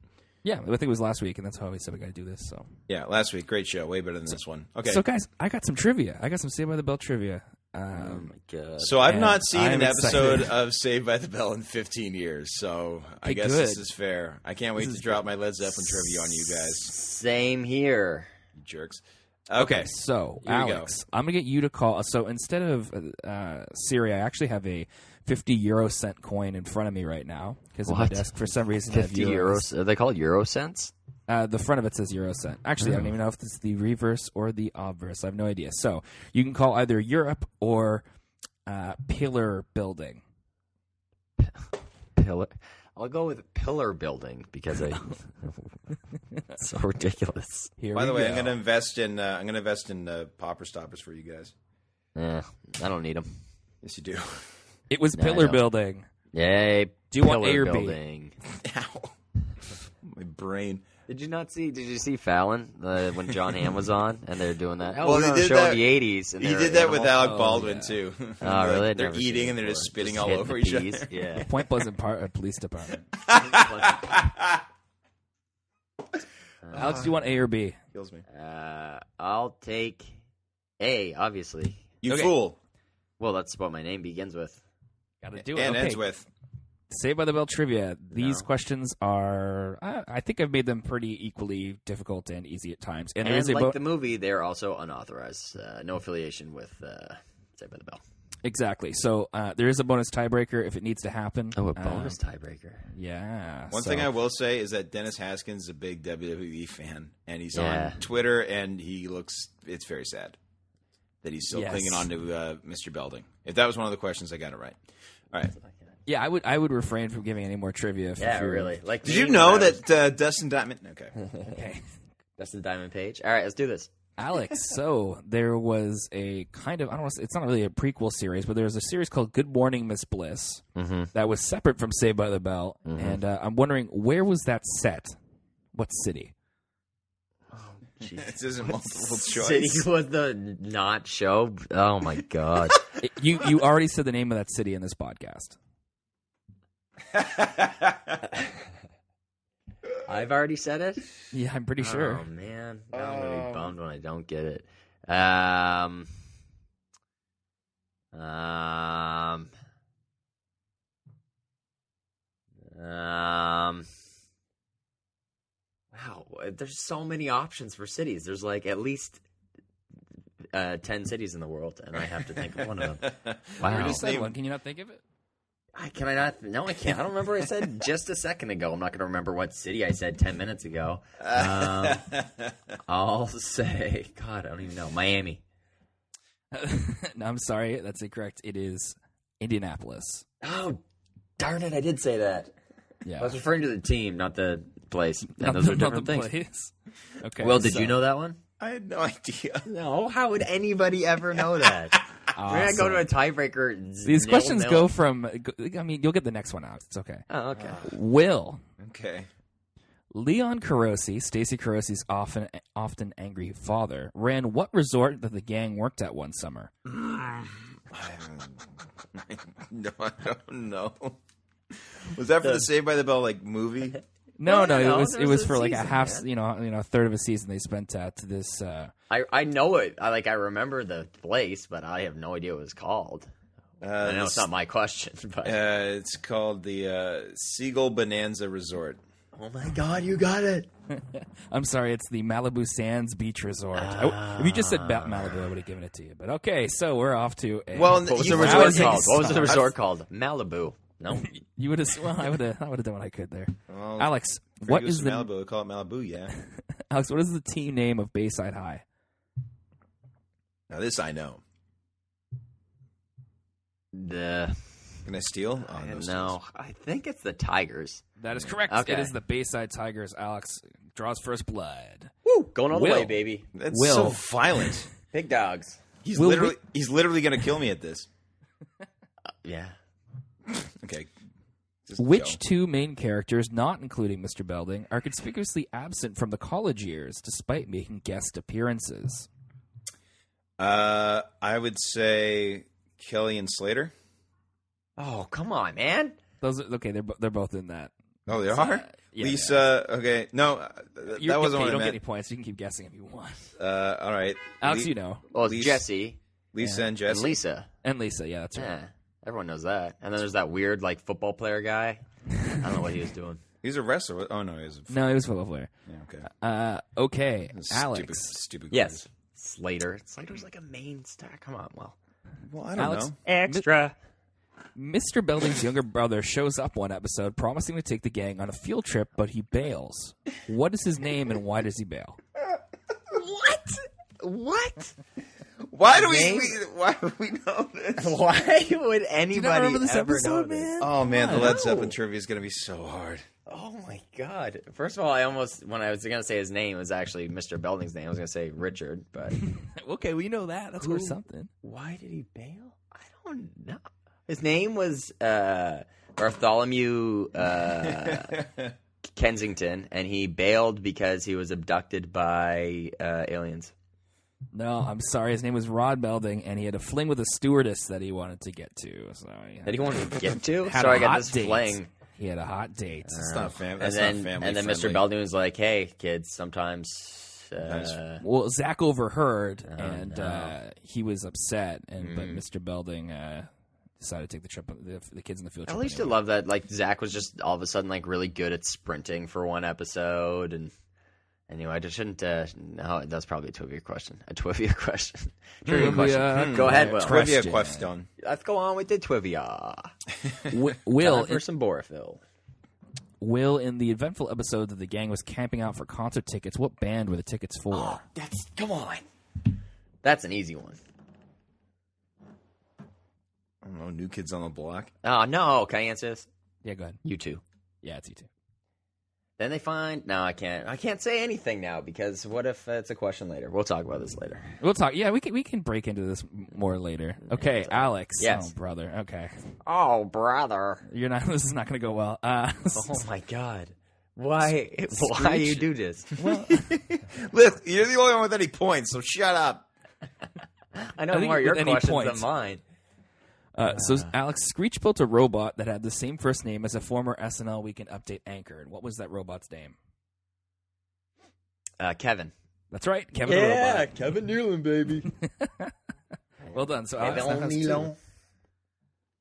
Yeah, I think it was last week, and that's how we said we got to do this. So yeah, last week, great show, way better than this one. Okay, so guys, I got some trivia. I got some Saved by the Bell trivia. Oh my god! So I've not seen I'm an episode excited. of Saved by the Bell in 15 years, so I guess this is fair. I can't wait to drop my Led Zeppelin trivia on you guys. Same here. You jerks. Okay, so here we Alex, I'm gonna get you to call. So instead of Siri, I actually have a 50 euro cent coin in front of me right now because of my desk. For some reason, 50 euros. Are they called euro cents? The front of it says euro cent. Actually, I don't even know if this is the reverse or the obverse. I have no idea. So you can call either Europe or pillar building. Pillar. I'll go with pillar building because it's so ridiculous. By the way, I'm going to invest in popper stoppers for you guys. I don't need them. Yes, you do. It was pillar building. Yay! Do you want A or building. B? Ow! My brain. Did you see Fallon when John Hamm was on and they're doing that? Well, they did that in the '80s. And he did that with Alec Baldwin too. Oh, really? They're eating and they're just spitting all over each other. Yeah. Point Pleasant Police Department. Alex, do you want A or B? Kills me. I'll take A. Obviously. You fool. Well, that's what my name begins with. Got to do it. And okay. ends with. Saved by the Bell trivia. These questions are, I think I've made them pretty equally difficult and easy at times. And like the movie, they're also unauthorized. No affiliation with Saved by the Bell. Exactly. So there is a bonus tiebreaker if it needs to happen. Oh, a bonus tiebreaker. Yeah. One thing I will say is that Dennis Haskins is a big WWE fan, and he's Yeah. on Twitter, and it's very sad that he's still clinging on to Mr. Belding. If that was one of the questions, I got it right. All right. Yeah, I would refrain from giving any more trivia. If Yeah, you're- really. Like, Did you know that Dustin Diamond? Okay. Okay. Dustin Diamond Page. All right, let's do this. Alex, so there was a kind of, I don't want to, it's not really a prequel series, but there was a series called Good Morning, Miss Bliss that was separate from Saved by the Bell. And I'm wondering, where was that set? What city? This isn't multiple choice. City was the not show. Oh my god! You already said the name of that city in this podcast. I've already said it. Yeah, I'm pretty sure. Oh man, now I'm gonna be bummed when I don't get it. Wow, there's so many options for cities. There's like at least 10 cities in the world, and I have to think of one of them. You Wow. already said one. Can you not think of it? Can I not? No, I can't. I don't remember what I said just a second ago. I'm not going to remember what city I said 10 minutes ago. I'll say, God, I don't even know. Miami. No, I'm sorry. That's incorrect. It is Indianapolis. Oh, darn it. I did say that. Yeah. I was referring to the team, not the place. And Not those the- are not different the things. place. Okay. Will, did so- you know that one? I had no idea. No. How would anybody ever know that? We're going to go to a tiebreaker. These questions 0-0. go from, I mean, you'll get the next one out. It's okay. Oh, okay. Will. Okay. Leon Carosi, Stacy Carosi's often angry father, ran what resort that the gang worked at one summer? No, I don't know. Was that for the Saved by the Bell movie? No, No, it was a for like a season, half, man. a third of a season they spent at this. I know it. I remember the place, but I have no idea what it's called. I know it's not my question, but It's called the Seagull Bonanza Resort. oh my God, you got it! I'm sorry, it's the Malibu Sands Beach Resort. If you just said Malibu, I would have given it to you. But okay, so we're off to a. Well, What was You the know, resort I- called? What was the resort called? Malibu. No. you would have. Well, I would have done what I could there. Well, Alex, if what it goes is to the Malibu? We call it Malibu, yeah. Alex? What is the team name of Bayside High? Now this I know. The Can I steal? Oh, no. no, I think it's the Tigers. That is correct. Okay. It is the Bayside Tigers. Alex draws first blood. Woo, going all the Will. way, baby. That's Will. so violent. Big dogs. He's Will literally going to kill me at this. Yeah. Okay. Just Which go. two main characters, not including Mr. Belding, are conspicuously absent from the college years despite making guest appearances? I would say Kelly and Slater. Oh, come on, man. Those are, okay. They're both in that. Oh, they are? Yeah, Lisa. Okay. No, that wasn't You what I don't get meant. any points. You can keep guessing if you want. All right. Alex, you know. Well, it's Lisa- Jesse Lisa and and Jesse. Lisa. And Lisa, yeah, that's right. Yeah, everyone knows that. And then there's that weird football player guy. I don't know what he was doing. He's a wrestler. Oh, no. He's a No, it was football player. yeah, okay. Okay, Alex. Stupid. Yes, Slater. Slater's like a main star. Come on, well, Well, I don't Alex, know. extra. Mr. Belding's younger brother shows up one episode promising to take the gang on a field trip, but he bails. What is his name and why does he bail? What? Why do Name? why do we know this? Why would anybody remember this ever episode, know this? man? Oh man, the No. Led Zeppelin trivia is going to be so hard. Oh my God! First of all, I almost when I was gonna say his name it was actually Mr. Belding's name. I was gonna say Richard, but Okay, we know that. That's worth Who? something. why did he bail? I don't know. His name was Bartholomew Kensington, and he bailed because he was abducted by aliens. No, I'm sorry. His name was Rod Belding, and he had a fling with a stewardess that he wanted to get to. So That he wanted to get to. had So a I got hot this date. fling. He had a hot date. That's not family. And That's then, not family. and then Mr. friendly. Belding was like, "Hey, kids, sometimes." Well, Zach overheard, Oh, and no. he was upset. And but Mr. Belding decided to take the trip. The kids in the field I trip. used to love that. Like Zach was just all of a sudden really good at sprinting for one episode, and Anyway, I just shouldn't. No, that's probably a trivia question. Trivia question. Go ahead, Will. Trivia question. Let's go on with the trivia. Will, for some Borophyll. Will, in the eventful episode that the gang was camping out for concert tickets, what band were the tickets for? Come on. That's an easy one. I don't know. New Kids on the Block. Oh, no. Can I answer this? Yeah, go ahead. U2. Yeah, it's U2. Then they find... No, I can't. I can't say anything now because what if it's a question later? We'll talk about this later. We'll talk. Yeah, we can break into this more later. Okay, Alex. Yes. Oh, brother. Okay. Oh, brother. You're not. This is not going to go well. Oh, my God. Why you do this? Well, Look, you're the only one with any points, so shut up. I know more of your with any questions points. than mine. So Alex, Screech built a robot that had the same first name as a former SNL Weekend Update anchor. And what was that robot's name? Kevin. That's right, Kevin the Robot. Kevin Nealon, baby. Well done. So Alex now has two.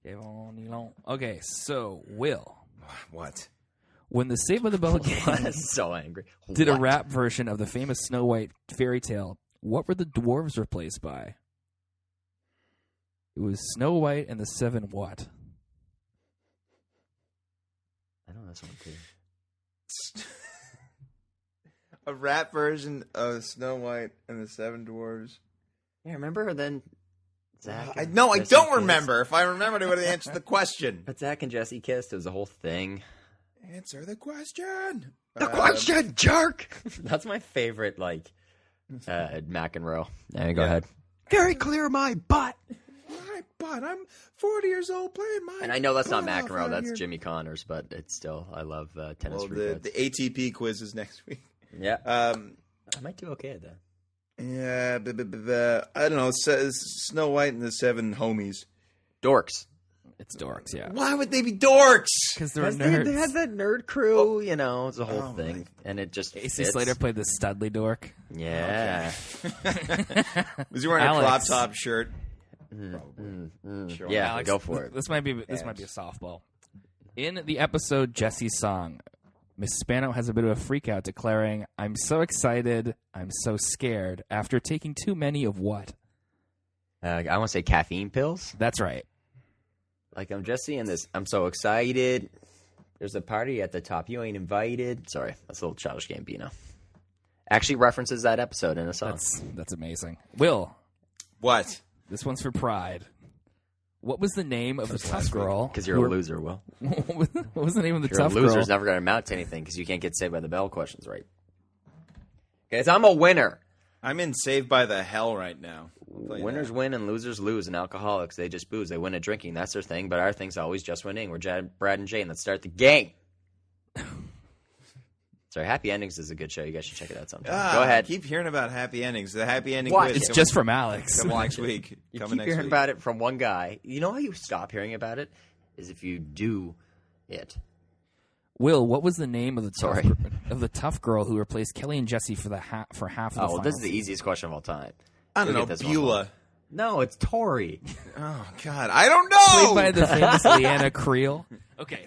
Kevin Nealon. Okay, so Will. What? When the Saved by the Bell gang I'm so angry. did a What? rap version of the famous Snow White fairy tale, what were the dwarves replaced by? It was Snow White and the Seven what? I know this one too. A rap version of Snow White and the Seven Dwarves. Yeah, remember then Zach? I and don't Jesse remember. If I remembered, I would have answered the question. But Zach and Jesse kissed. It was a whole thing. Answer the question. The question, jerk. That's my favorite, McEnroe. Go ahead. Very clear, my butt. My butt. I'm 40 years old playing my. And I know that's not butt off McEnroe. out That's here. Jimmy Connors, but it's still, I love tennis. Well, regrets. the ATP quiz is next week. Yeah. I might do okay at that. Yeah, I don't know. It says Snow White and the Seven Homies. Dorks. It's dorks, yeah. Why would they be dorks? Because they're They nerds. had that nerd crew, it's a whole thing. And it just AC fits. Slater played the Studley dork. Yeah. Was he wearing a crop Alex. top shirt? Sure. Yeah, Alex, go for it. This might be a softball. In the episode Jesse's Song, Miss Spano has a bit of a freak out declaring, "I'm so excited, I'm so scared," after taking too many of what? I want to say caffeine pills. That's right. Like, I'm Jesse in this. I'm so excited. There's a party at the top. You ain't invited. Sorry, that's a little Childish Gambino. Actually references that episode in a song. That's amazing. Will, What? this one's for Pride. What was the name of the tough girl? Because you're a loser, Will. What was the name of the You're tough a loser. It's girl? never going to amount to anything because you can't get Saved by the Bell questions right. Guys, I'm a winner. I'm in Saved by the Hell right now. Winners win and losers lose, and alcoholics, they just booze. They win at drinking. That's their thing, but our thing's always just winning. We're Brad and Jane. Let's start the game. Sorry, Happy Endings is a good show. You guys should check it out sometime. Go ahead. I keep hearing about Happy Endings. The Happy Ending What? quiz. It's just from Alex. Coming next week. You Coming keep next hearing week. about it from one guy. You know how you stop hearing about it? Is if you do it. Will, what was the name of the Sorry. tough girl who replaced Kelly and Jesse for half of the Oh, well, this finals? is the easiest question of all time. I don't You'll know. get this one. Beulah. No, it's Tori. Oh, God. I don't know. Played by the famous Leanna Creel. Okay,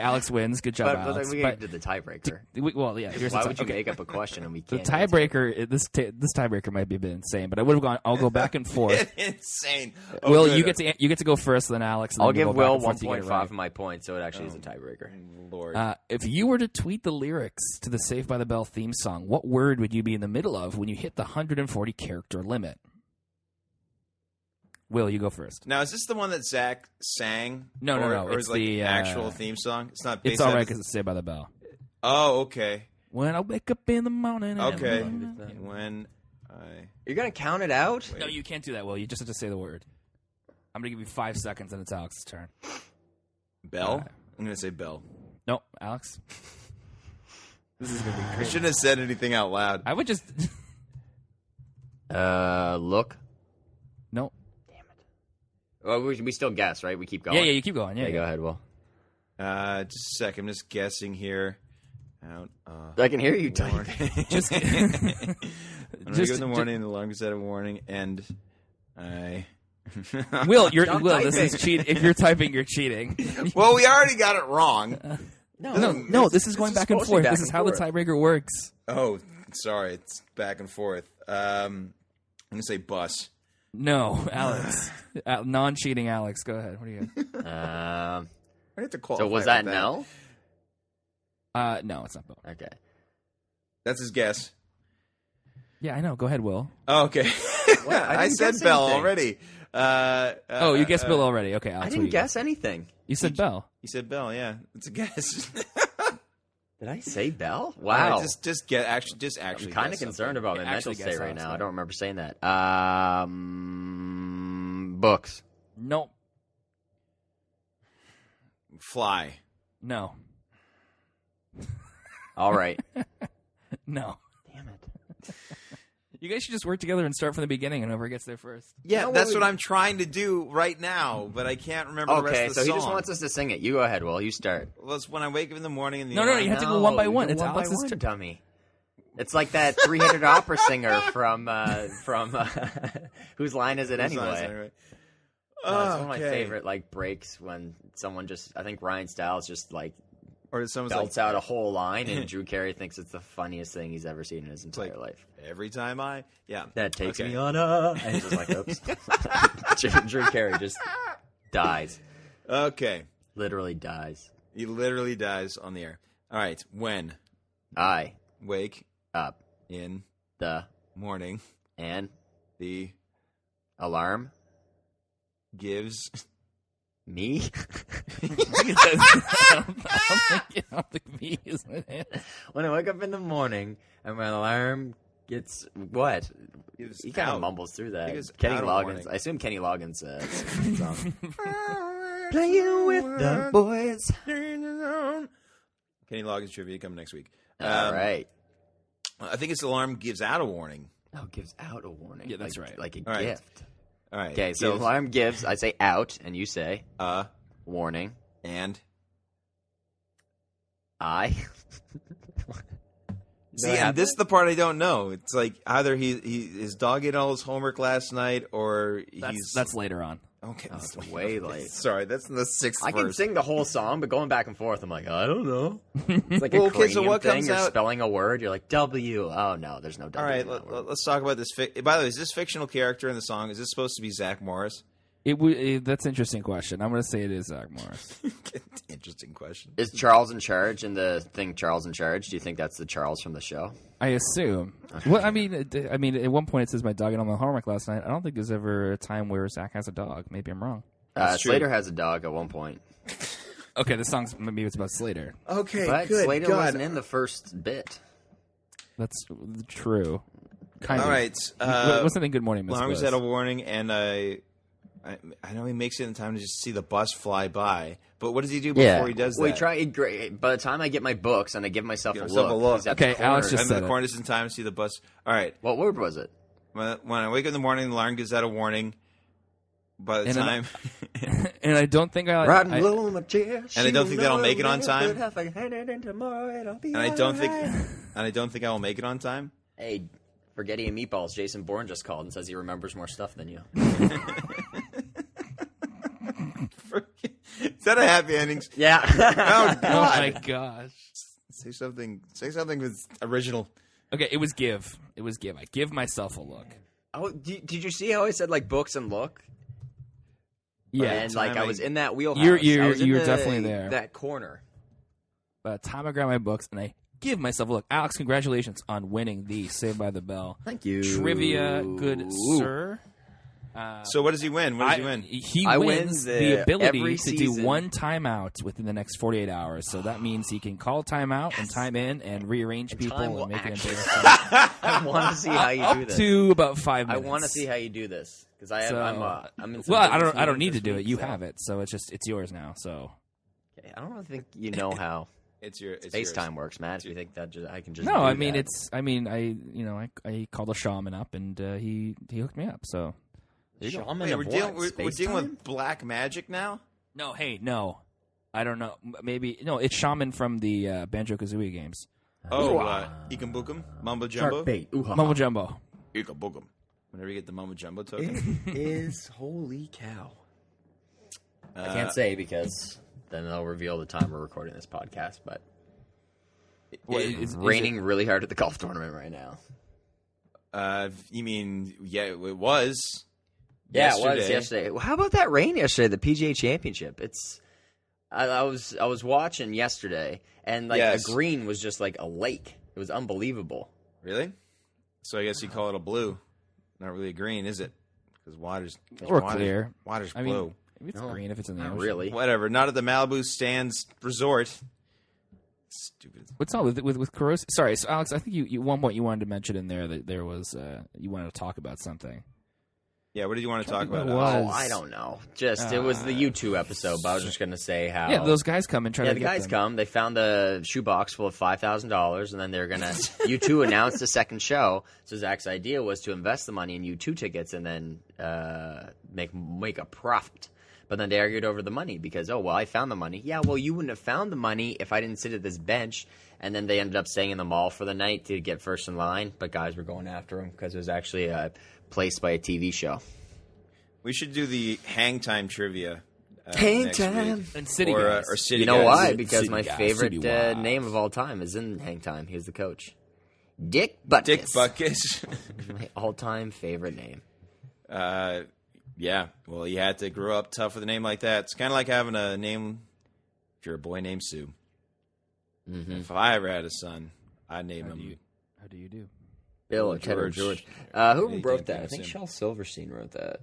Alex wins. Good job, But Alex. we did the tiebreaker. Well, yeah. Here's Why the would you okay. make up a question and we The can't? tiebreaker, this tiebreaker might be a bit insane, but I would have gone. I'll go back and forth. Insane. Will, good. you get to go first, then Alex. And I'll then give we'll Will go back and forth to get it 1.5 right. of my points, so it actually is a tiebreaker. Lord. If you were to tweet the lyrics to the Saved by the Bell theme song, what word would you be in the middle of when you hit the 140 character limit? Will, you go first. Now, is this the one that Zach sang? No. Or It's is it like the the actual theme song? It's not. It's based all on- right because it's Saved by the Bell. Oh, okay. When I wake up in the morning. Okay. and- When I. You're going to count it out? No, you can't do that, Will. You just have to say the word. I'm going to give you 5 seconds, and it's Alex's turn. Bell? I'm going to say Bell. No, Alex. This is going to be I crazy. shouldn't have said anything out loud. I would just. Look. No. Well, we still guess, right? We keep going. Yeah, you keep going. Yeah, Go ahead, Will. Just a sec. I'm just guessing here. Out. I can hear you typing. Just. I'm gonna Just- go in the morning. The alarm set a warning, and I. Will, Stop Will, this is typing. cheat. If you're typing, you're cheating. Well, we already got it wrong. No. This is going back and forth. This is how the tiebreaker works. Oh, sorry. It's back and forth. I'm going to say bus. No, Alex. Non-cheating Alex. Go ahead. What do you got? I have to qualify. So was that no? No, it's not Bell. Okay. That's his guess. Yeah, I know. Go ahead, Will. Oh, okay. I said Bell already. You guessed Bill already. Okay, Alex, I didn't guess anything. You said Bell. You said Bell, yeah. It's a guess. Did I say Bell? Wow. Just get actually. I'm kind of concerned about my mental state right now. I don't remember saying that. Books. Nope. Fly. No. All right. No. Damn it. You guys should just work together and start from the beginning, and whoever gets there first. Yeah, that's what I'm trying to do right now, but I can't remember the rest of the song. Okay, so he just wants us to sing it. You go ahead, Will. You start. Well, it's when I wake up in the morning. No, you have to go one by one. It's one by Alex's one, dummy. It's like that three-headed opera singer from Whose Line Is It Anyway? It's one of my favorite breaks when someone I think Ryan Stiles just or someone's belts out a whole line, and Drew Carey thinks it's the funniest thing he's ever seen in his entire life. Every time that takes me on and he's just like, oops. Drew Carey just dies. Okay. Literally dies. He literally dies on the air. All right. When I wake up in the morning and the alarm gives me. I don't think me is my name. When I wake up in the morning and my alarm gets what? He kind of mumbles through that. Kenny Loggins. I assume Kenny Loggins song. Playing with the boys. Kenny Loggins trivia coming next week. All right. I think his alarm gives out a warning. Oh, gives out a warning. Yeah, that's right. Like a All right. gift. All right. Okay, so alarm gives. I say out, and you say warning. And I. See, and this is the part I don't know. It's like either his dog ate all his homework last night, or that's later on. Okay, oh, it's way late. Sorry, that's in the sixth. I can sing the whole song, but going back and forth, I'm like, I don't know. It's like well, a cranium so what thing. comes You're out? spelling a word. You're like W. Oh no, there's no W. All right, let's talk about this. By the way, is this fictional character in the song? Is this supposed to be Zach Morris? That's an interesting question. I'm going to say it is Zach Morris. Interesting question. Is Charles in charge in the thing? Charles in charge? Do you think that's the Charles from the show? I assume. Okay. Well, I mean, at one point it says my dog ate all my homework last night. I don't think there's ever a time where Zach has a dog. Maybe I'm wrong. Slater has a dog at one point. Okay, the song's maybe it's about Slater. Okay, but good. Slater God. wasn't in the first bit. That's true. Kind all of. Right. Wasn't in Good Morning, Miss Alarm's Bliss. had a warning, and I know he makes it in time to just see the bus fly by. But what does he do before he does that? We try. By the time I get my books and I give myself a look. He's at okay, the corner. Alex just I'm said in the corner just in time to see the bus. All right. What word was it? When I wake up in the morning, the alarm gives out a warning. By the time, and I don't think and I don't think that'll make it on time. And I don't think I will make it on time. Hey, Spaghetti and Meatballs. Jason Bourne just called and says he remembers more stuff than you. Is that a happy ending? Yeah. Oh God! Oh my gosh! Say something that's original. Okay, it was give. I give myself a look. Oh, did you see how I said books and look? Yeah, and I was in that wheelhouse. You're definitely there. That corner. By the time I grab my books and I give myself a look, Alex, congratulations on winning the Saved by the Bell. Thank you. Trivia, good sir. So what does he win? What does he win? He wins the ability to do season. one timeout within the next 48 hours. So that means he can call timeout and time in and rearrange people and make it into I want to see how you do this. Up to about 5 minutes. I want to see how you do this because I'm in some well, business I don't need to this do week, it. You so. have it, so it's yours now. So Okay, I don't think you know how It's FaceTime works, Matt. If you think that I can just no, do I mean that. I called a shaman up and he hooked me up. So Shaman Wait, of we're what? dealing with black magic now. no, I don't know. Maybe no, it's shaman from the Banjo-Kazooie games. Oh, Ekum Bookum, Mumbo Jumbo, Shark bait. Mumbo Jumbo. Ekum Bookum. Whenever you get the Mumbo Jumbo token, It is holy cow. I can't say because then they'll reveal the time we're recording this podcast. But Is raining really hard at the golf tournament right now. You mean, yeah, it was. Yeah, it was yesterday. Well, how about that rain yesterday? The PGA Championship. I was watching yesterday, and a green was just like a lake. It was unbelievable. Really? So I guess you call it a blue, not really a green, is it? Because water's clear. Water's I blue. mean, maybe it's green if it's in the ocean. Really? Whatever. Not at the Malibu Sands Resort. Stupid. What's all with corrosive? Sorry, so Alex, I think you one point you wanted to mention in there that there was you wanted to talk about something. Yeah, what did you want to talk about? Was. Oh, I don't know. It was the U2 episode, but I was just going to say how... Yeah, those guys come and try to the get guys them. come. They found a shoebox full of $5,000, and then they're going to... U2 announced the second show, so Zach's idea was to invest the money in U2 tickets and then make a profit. But then they argued over the money because, I found the money. Yeah, well, you wouldn't have found the money if I didn't sit at this bench. And then they ended up staying in the mall for the night to get first in line, but guys were going after him because it was actually placed by a TV show. We should do the hang time trivia. Hang next time. week. And City Guys. Or City You know Guys. why? Because City my Guys, favorite City Wives. name of all time is in Hang Time. He's the coach. Dick Butkus. Dick Butkus. My all-time favorite name. Yeah. Well, you had to grow up tough with a name like that. It's kind of like having a name if you're a boy named Sue. Mm-hmm. If I ever had a son, I'd name him. How do you do? Bill or Ted or George. George. Who Yeah, wrote that? I James think Sim. Shel Silverstein wrote that.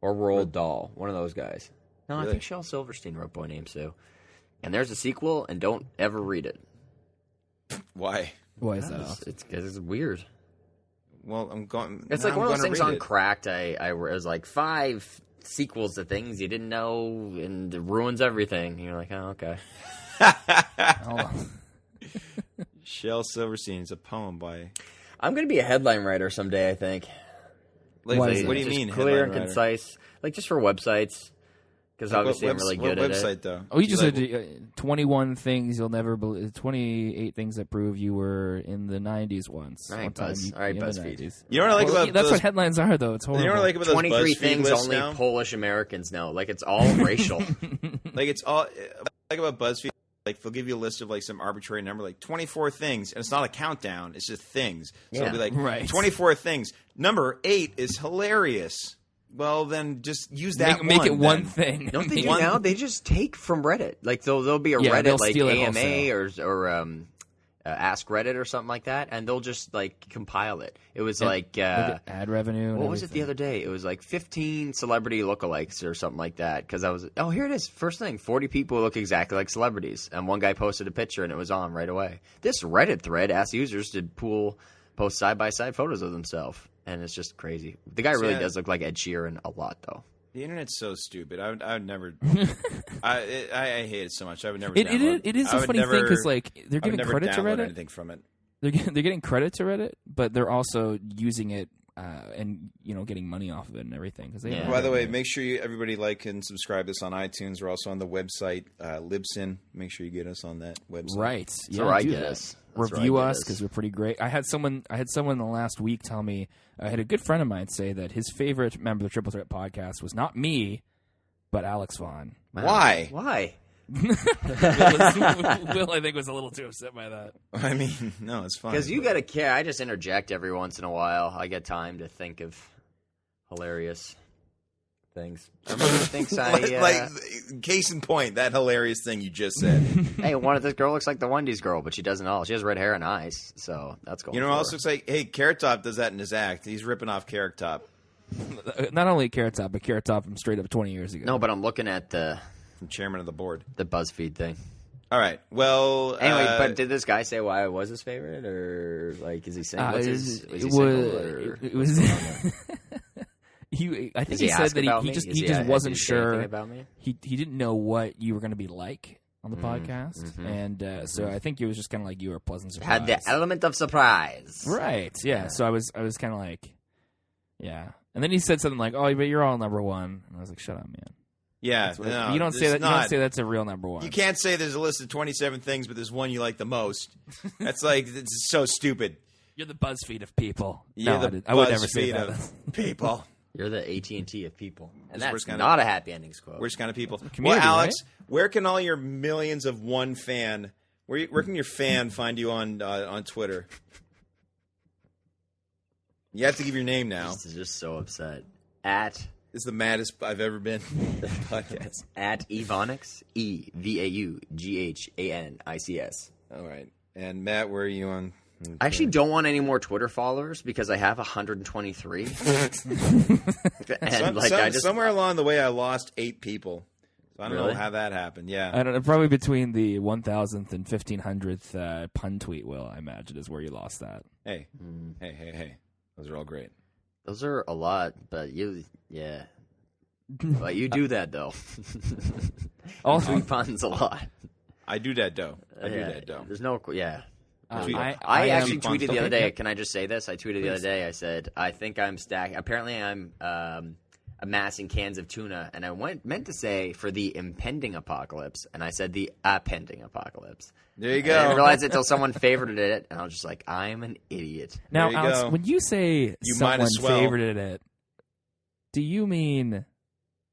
Or Roald Dahl. One of those guys. No, Really? I think Shel Silverstein wrote Boy Named Sue. And there's a sequel, and don't ever read it. Why? Why is that? Alex? It's weird. Well, I'm going. It's now like I'm one of those gonna things read on it. Cracked. It was like 5 sequels to things you didn't know, and it ruins everything. You're like, oh, okay. Hold on. Shel Silverstein is a poem by. I'm going to be a headline writer someday, I think. Like, Why is what do you Just mean? clear headline and writer? concise. Like, just for websites. Because obviously I'm really good what at website, it. though? Oh, you just Like, said 21 things you'll never believe. 28 things that prove you were in the 90s once. All right, One time Buzz. you- All right, in the BuzzFeed. 90s. You know what I like Well, about that's those, what headlines are, though. It's horrible. You know what I like about those 23 BuzzFeed things lists only now? Polish Americans know. Like, it's all racial. Like it's all like about BuzzFeed. Like they'll give you a list of like some arbitrary number, like 24 things, and it's not a countdown; it's just things. So Yeah. it'll be like Right. 24 things. Number 8 is hilarious. Well, then just use that. Make it one then. thing. Don't they do One- now? They just take from Reddit. Like there'll be a Yeah, Reddit they'll like steal it AMA or Ask Reddit or something like that, and they'll just like compile it. It was like Look at ad revenue. And what was it the everything. other day? It was like 15 celebrity lookalikes or something like that. Because I was here it is. First thing, 40 people who look exactly like celebrities, and one guy posted a picture and it was on right away. This Reddit thread asked users to post side by side photos of themselves, and it's just crazy. The guy really Yeah. does look like Ed Sheeran a lot, though. The internet's so stupid. I would never. I hate it so much. I would never. It is I a would funny never, thing because like they're I would giving never credit to download Reddit. anything from it. They're getting credit to Reddit, but they're also using it and getting money off of it and everything. Because Yeah. By the way, make sure everybody like and subscribe us on iTunes. We're also on the website Libsyn. Make sure you get us on that website. right, That's where I do get that. us. That's where I Review get us because we're pretty great. I had someone in the last week tell me I had a good friend of mine say that his favorite member of the Triple Threat podcast was not me, but Alex Vaughn. Wow. Why? Why? Will, I think, was a little too upset by that. I mean, no, it's fine. Because you got to care. I just interject every once in a while. I get time to think of hilarious things. Everyone thinks like case in point, that hilarious thing you just said. hey, this girl looks like the Wendy's girl, but she doesn't all. She has red hair and eyes, so that's going. You know what else looks like? Hey, Carrot Top does that in his act. He's ripping off Carrot Top. Not only Carrot Top, but Carrot Top from straight up 20 years ago. No, but I'm looking at the Chairman of the board. BuzzFeed thing. All right. Well, Anyway, but did this guy say why I was his favorite, or like is he saying was he single, or it was. I think Does he he said ask that about he me? just Is he he- just did wasn't he say anything sure. about me? He didn't know what you were going to be like on the podcast, and so I think it was just kind of like you were a pleasant surprise. Had the element of surprise, right? Yeah. So I was kind of like, yeah. And then he said something like, "Oh, but you're all number one," and I was like, "Shut up, man." yeah, You no, don't say there's that. not- You don't say that's a real number one. You can't say there's a list of 27 things, but there's one you like the most. That's like it's so stupid. You're the BuzzFeed of people. You're No, the I would never say BuzzFeed that. of people. You're the AT&T of people. And We're that's kinda- not a happy endings quote. We're just kind of people. Well, community, Alex, where can all your millions of one fan? Where can your fan find you on Twitter? You have to give your name now. He's just so upset. At This is the maddest I've ever been. Podcast. At Evaunix, EVAUGHANICS. All right. And Matt, where are you on? I actually don't want any more Twitter followers because I have 123. And somewhere along the way, I lost 8 people. So I don't Really? know how that happened. Yeah. I don't know. Probably between the 1,000th and 1,500th pun tweet, Will, I imagine, is where you lost that. Hey. Those are all great. Those are a lot, but yeah. But you do that, though. Also, Tweet puns a lot. I do that, though. There's no, yeah. I actually am- tweeted the Okay, other day. yep. Can I just say this? I tweeted the other day. I said, I think I'm stacking. Apparently, I'm amassing cans of tuna, and I meant to say for the impending apocalypse, and I said the appending apocalypse. There you I didn't go. realize it until someone favorited it, and I was just like, I'm an idiot. now, There you Alex, go. when you say You might someone as well. favorited it, do you mean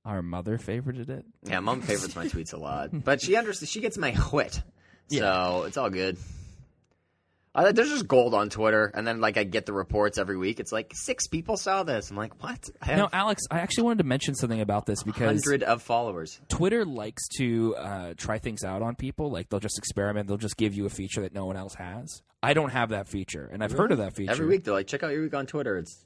our mother favorited it? Yeah, Mom favorites my tweets a lot, but she gets my wit, so it's all good. There's just gold on Twitter, and then I get the reports every week. It's like 6 people saw this. I'm like, what? I have Now, Alex, I actually wanted to mention something about this because 100 of followers. Twitter likes to try things out on people. Like, they'll just experiment. They'll just give you a feature that no one else has. I don't have that feature, and I've heard of that feature. Every week they're like, check out your week on Twitter. It's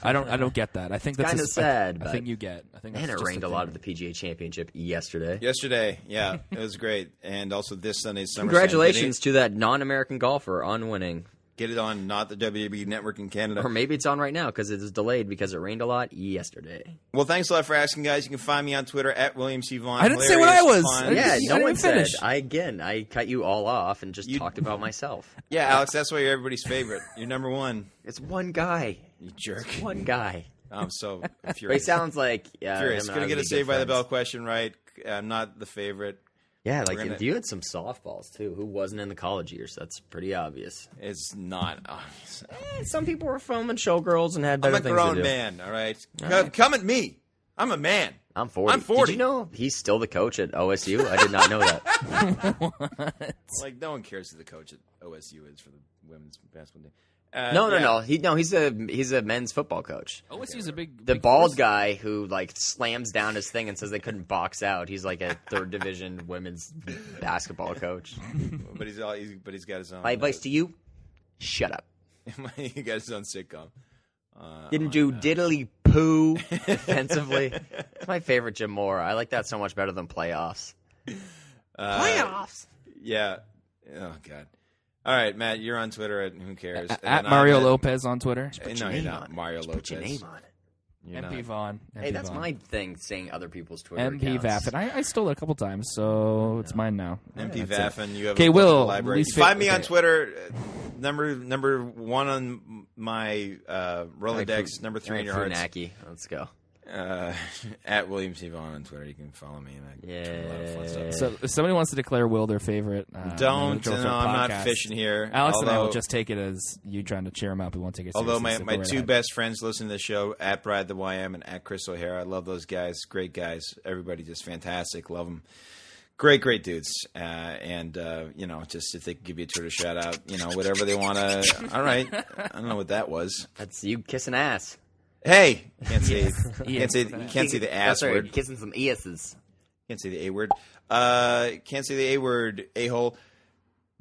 I don't get that. I think that's kinda sad, I but- think you get. I think man, that's it just rained the a lot thing. at the PGA Championship yesterday. Yesterday, yeah, it was great. And also this Sunday's SummerSlam. Congratulations to that non-American golfer on winning. Get it on not the WWE Network in Canada. Or maybe it's on right now because it is delayed because it rained a lot yesterday. Well, thanks a lot for asking, guys. You can find me on Twitter at William C. Vaughn. I didn't say what I was. Fun. I didn't- Yeah, I no one said. finish. I cut you all off and just talked about myself. Yeah, Alex, that's why you're everybody's favorite. You're number one. It's one guy. You jerk. One guy. I'm so But he furious. sounds like Furious. him and I Couldn't would get be a Saved good by the Bell friends. question right. I'm not the favorite. Yeah, We're gonna- you had some softballs too. Who wasn't in the college years? That's pretty obvious. It's not obvious. Some people were filming showgirls and had better I'm a things grown to do. man, all right? right. Come at me. I'm a man. I'm 40. I'm 40. Did you know he's still the coach at OSU? I did not know that. Like, no one cares who the coach at OSU is for the women's basketball team. No. Yeah. He's a men's football coach. OSU's a big. The big bald force. guy who slams down his thing and says they couldn't box out. He's like a 3rd division women's basketball coach. But he's got his own. My advice to you: shut up. He got his own sitcom. Didn't do diddly poo defensively. It's my favorite Jim Moore. I like that so much better than playoffs. Playoffs. Yeah. Oh God. All right, Matt, you're on Twitter at who cares? At And I'm Mario Lopez on Twitter. No, your you're name not on it. Mario Just Lopez. Put your name on it. You're MP not. Vaughn. Hey, MP that's Vaughn. my thing, saying other people's Twitter MP accounts. Vaffin. I stole it a couple times, so it's mine now. MP That's it. Vaffin. You have Okay, a Will, library. least Find me on okay. Twitter. Number 1 on my Rolodex. Number 3 in your hearts. Funaki. Let's go. At William C. Vaughn on Twitter. You can follow me. And I do a lot of fun stuff. So if somebody wants to declare Will their favorite, Don't. Joe No, Fred I'm not podcast, fishing here. Alex and I will Although- just take it as you trying to cheer him up. We won't take it seriously. Although my so go my right 2 ahead. best friends listen to the show, at Brad the YM and at Chris O'Hara. I love those guys. Great guys. Everybody just fantastic. Love them. Great dudes. Just if they could give you a Twitter shout out, whatever they want to. All right. I don't know what that was. That's you kissing ass. Hey, can't say the ass That's right, word. kissing some asses. Can't say the A word. Can't say the A word. A-hole.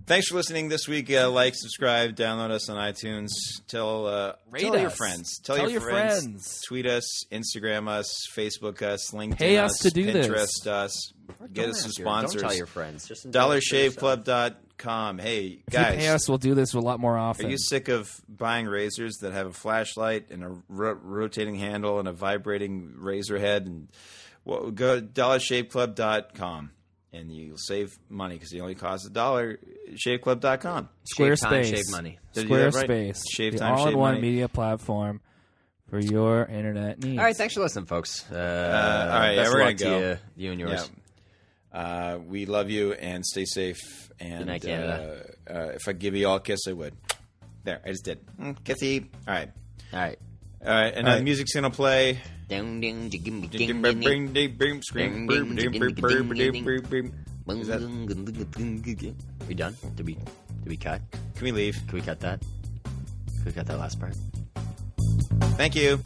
Thanks for listening this week. Like, subscribe, download us on iTunes. Tell Rate your us. friends. Tell your friends. Tweet us, Instagram us, Facebook us, LinkedIn Pay us, us to do this. Pinterest us. Get us some sponsors. Don't tell your friends. Just enjoy it DollarShaveClub.com. Hey, If you guys. pay us, we'll do this a lot more often. Are you sick of buying razors that have a flashlight and a rotating handle and a vibrating razor head? And go to DollarShaveClub.com and you'll save money because it only costs $1. ShaveClub.com. Shave time, Squarespace. shave money. Did I do that right? Squarespace. Shave the time, shave all-in-one money. media platform for your internet needs. All right, thanks for listening, folks. All right, best we're of gonna luck to go. you and yours. Yeah. We love you and stay safe. And Good night, Canada. If I give you all a kiss, I would. There, I just did. Kissy. All right. All right. All right, and the music's gonna play. Ding, ding, ding, ding, Bing, ding, bing, ding, bing, scream, boom, ding, boom, boom, ding, boom, boom. Is that- We done? Did we cut? Can we leave? Can we cut that? Can we cut that last part? Thank you.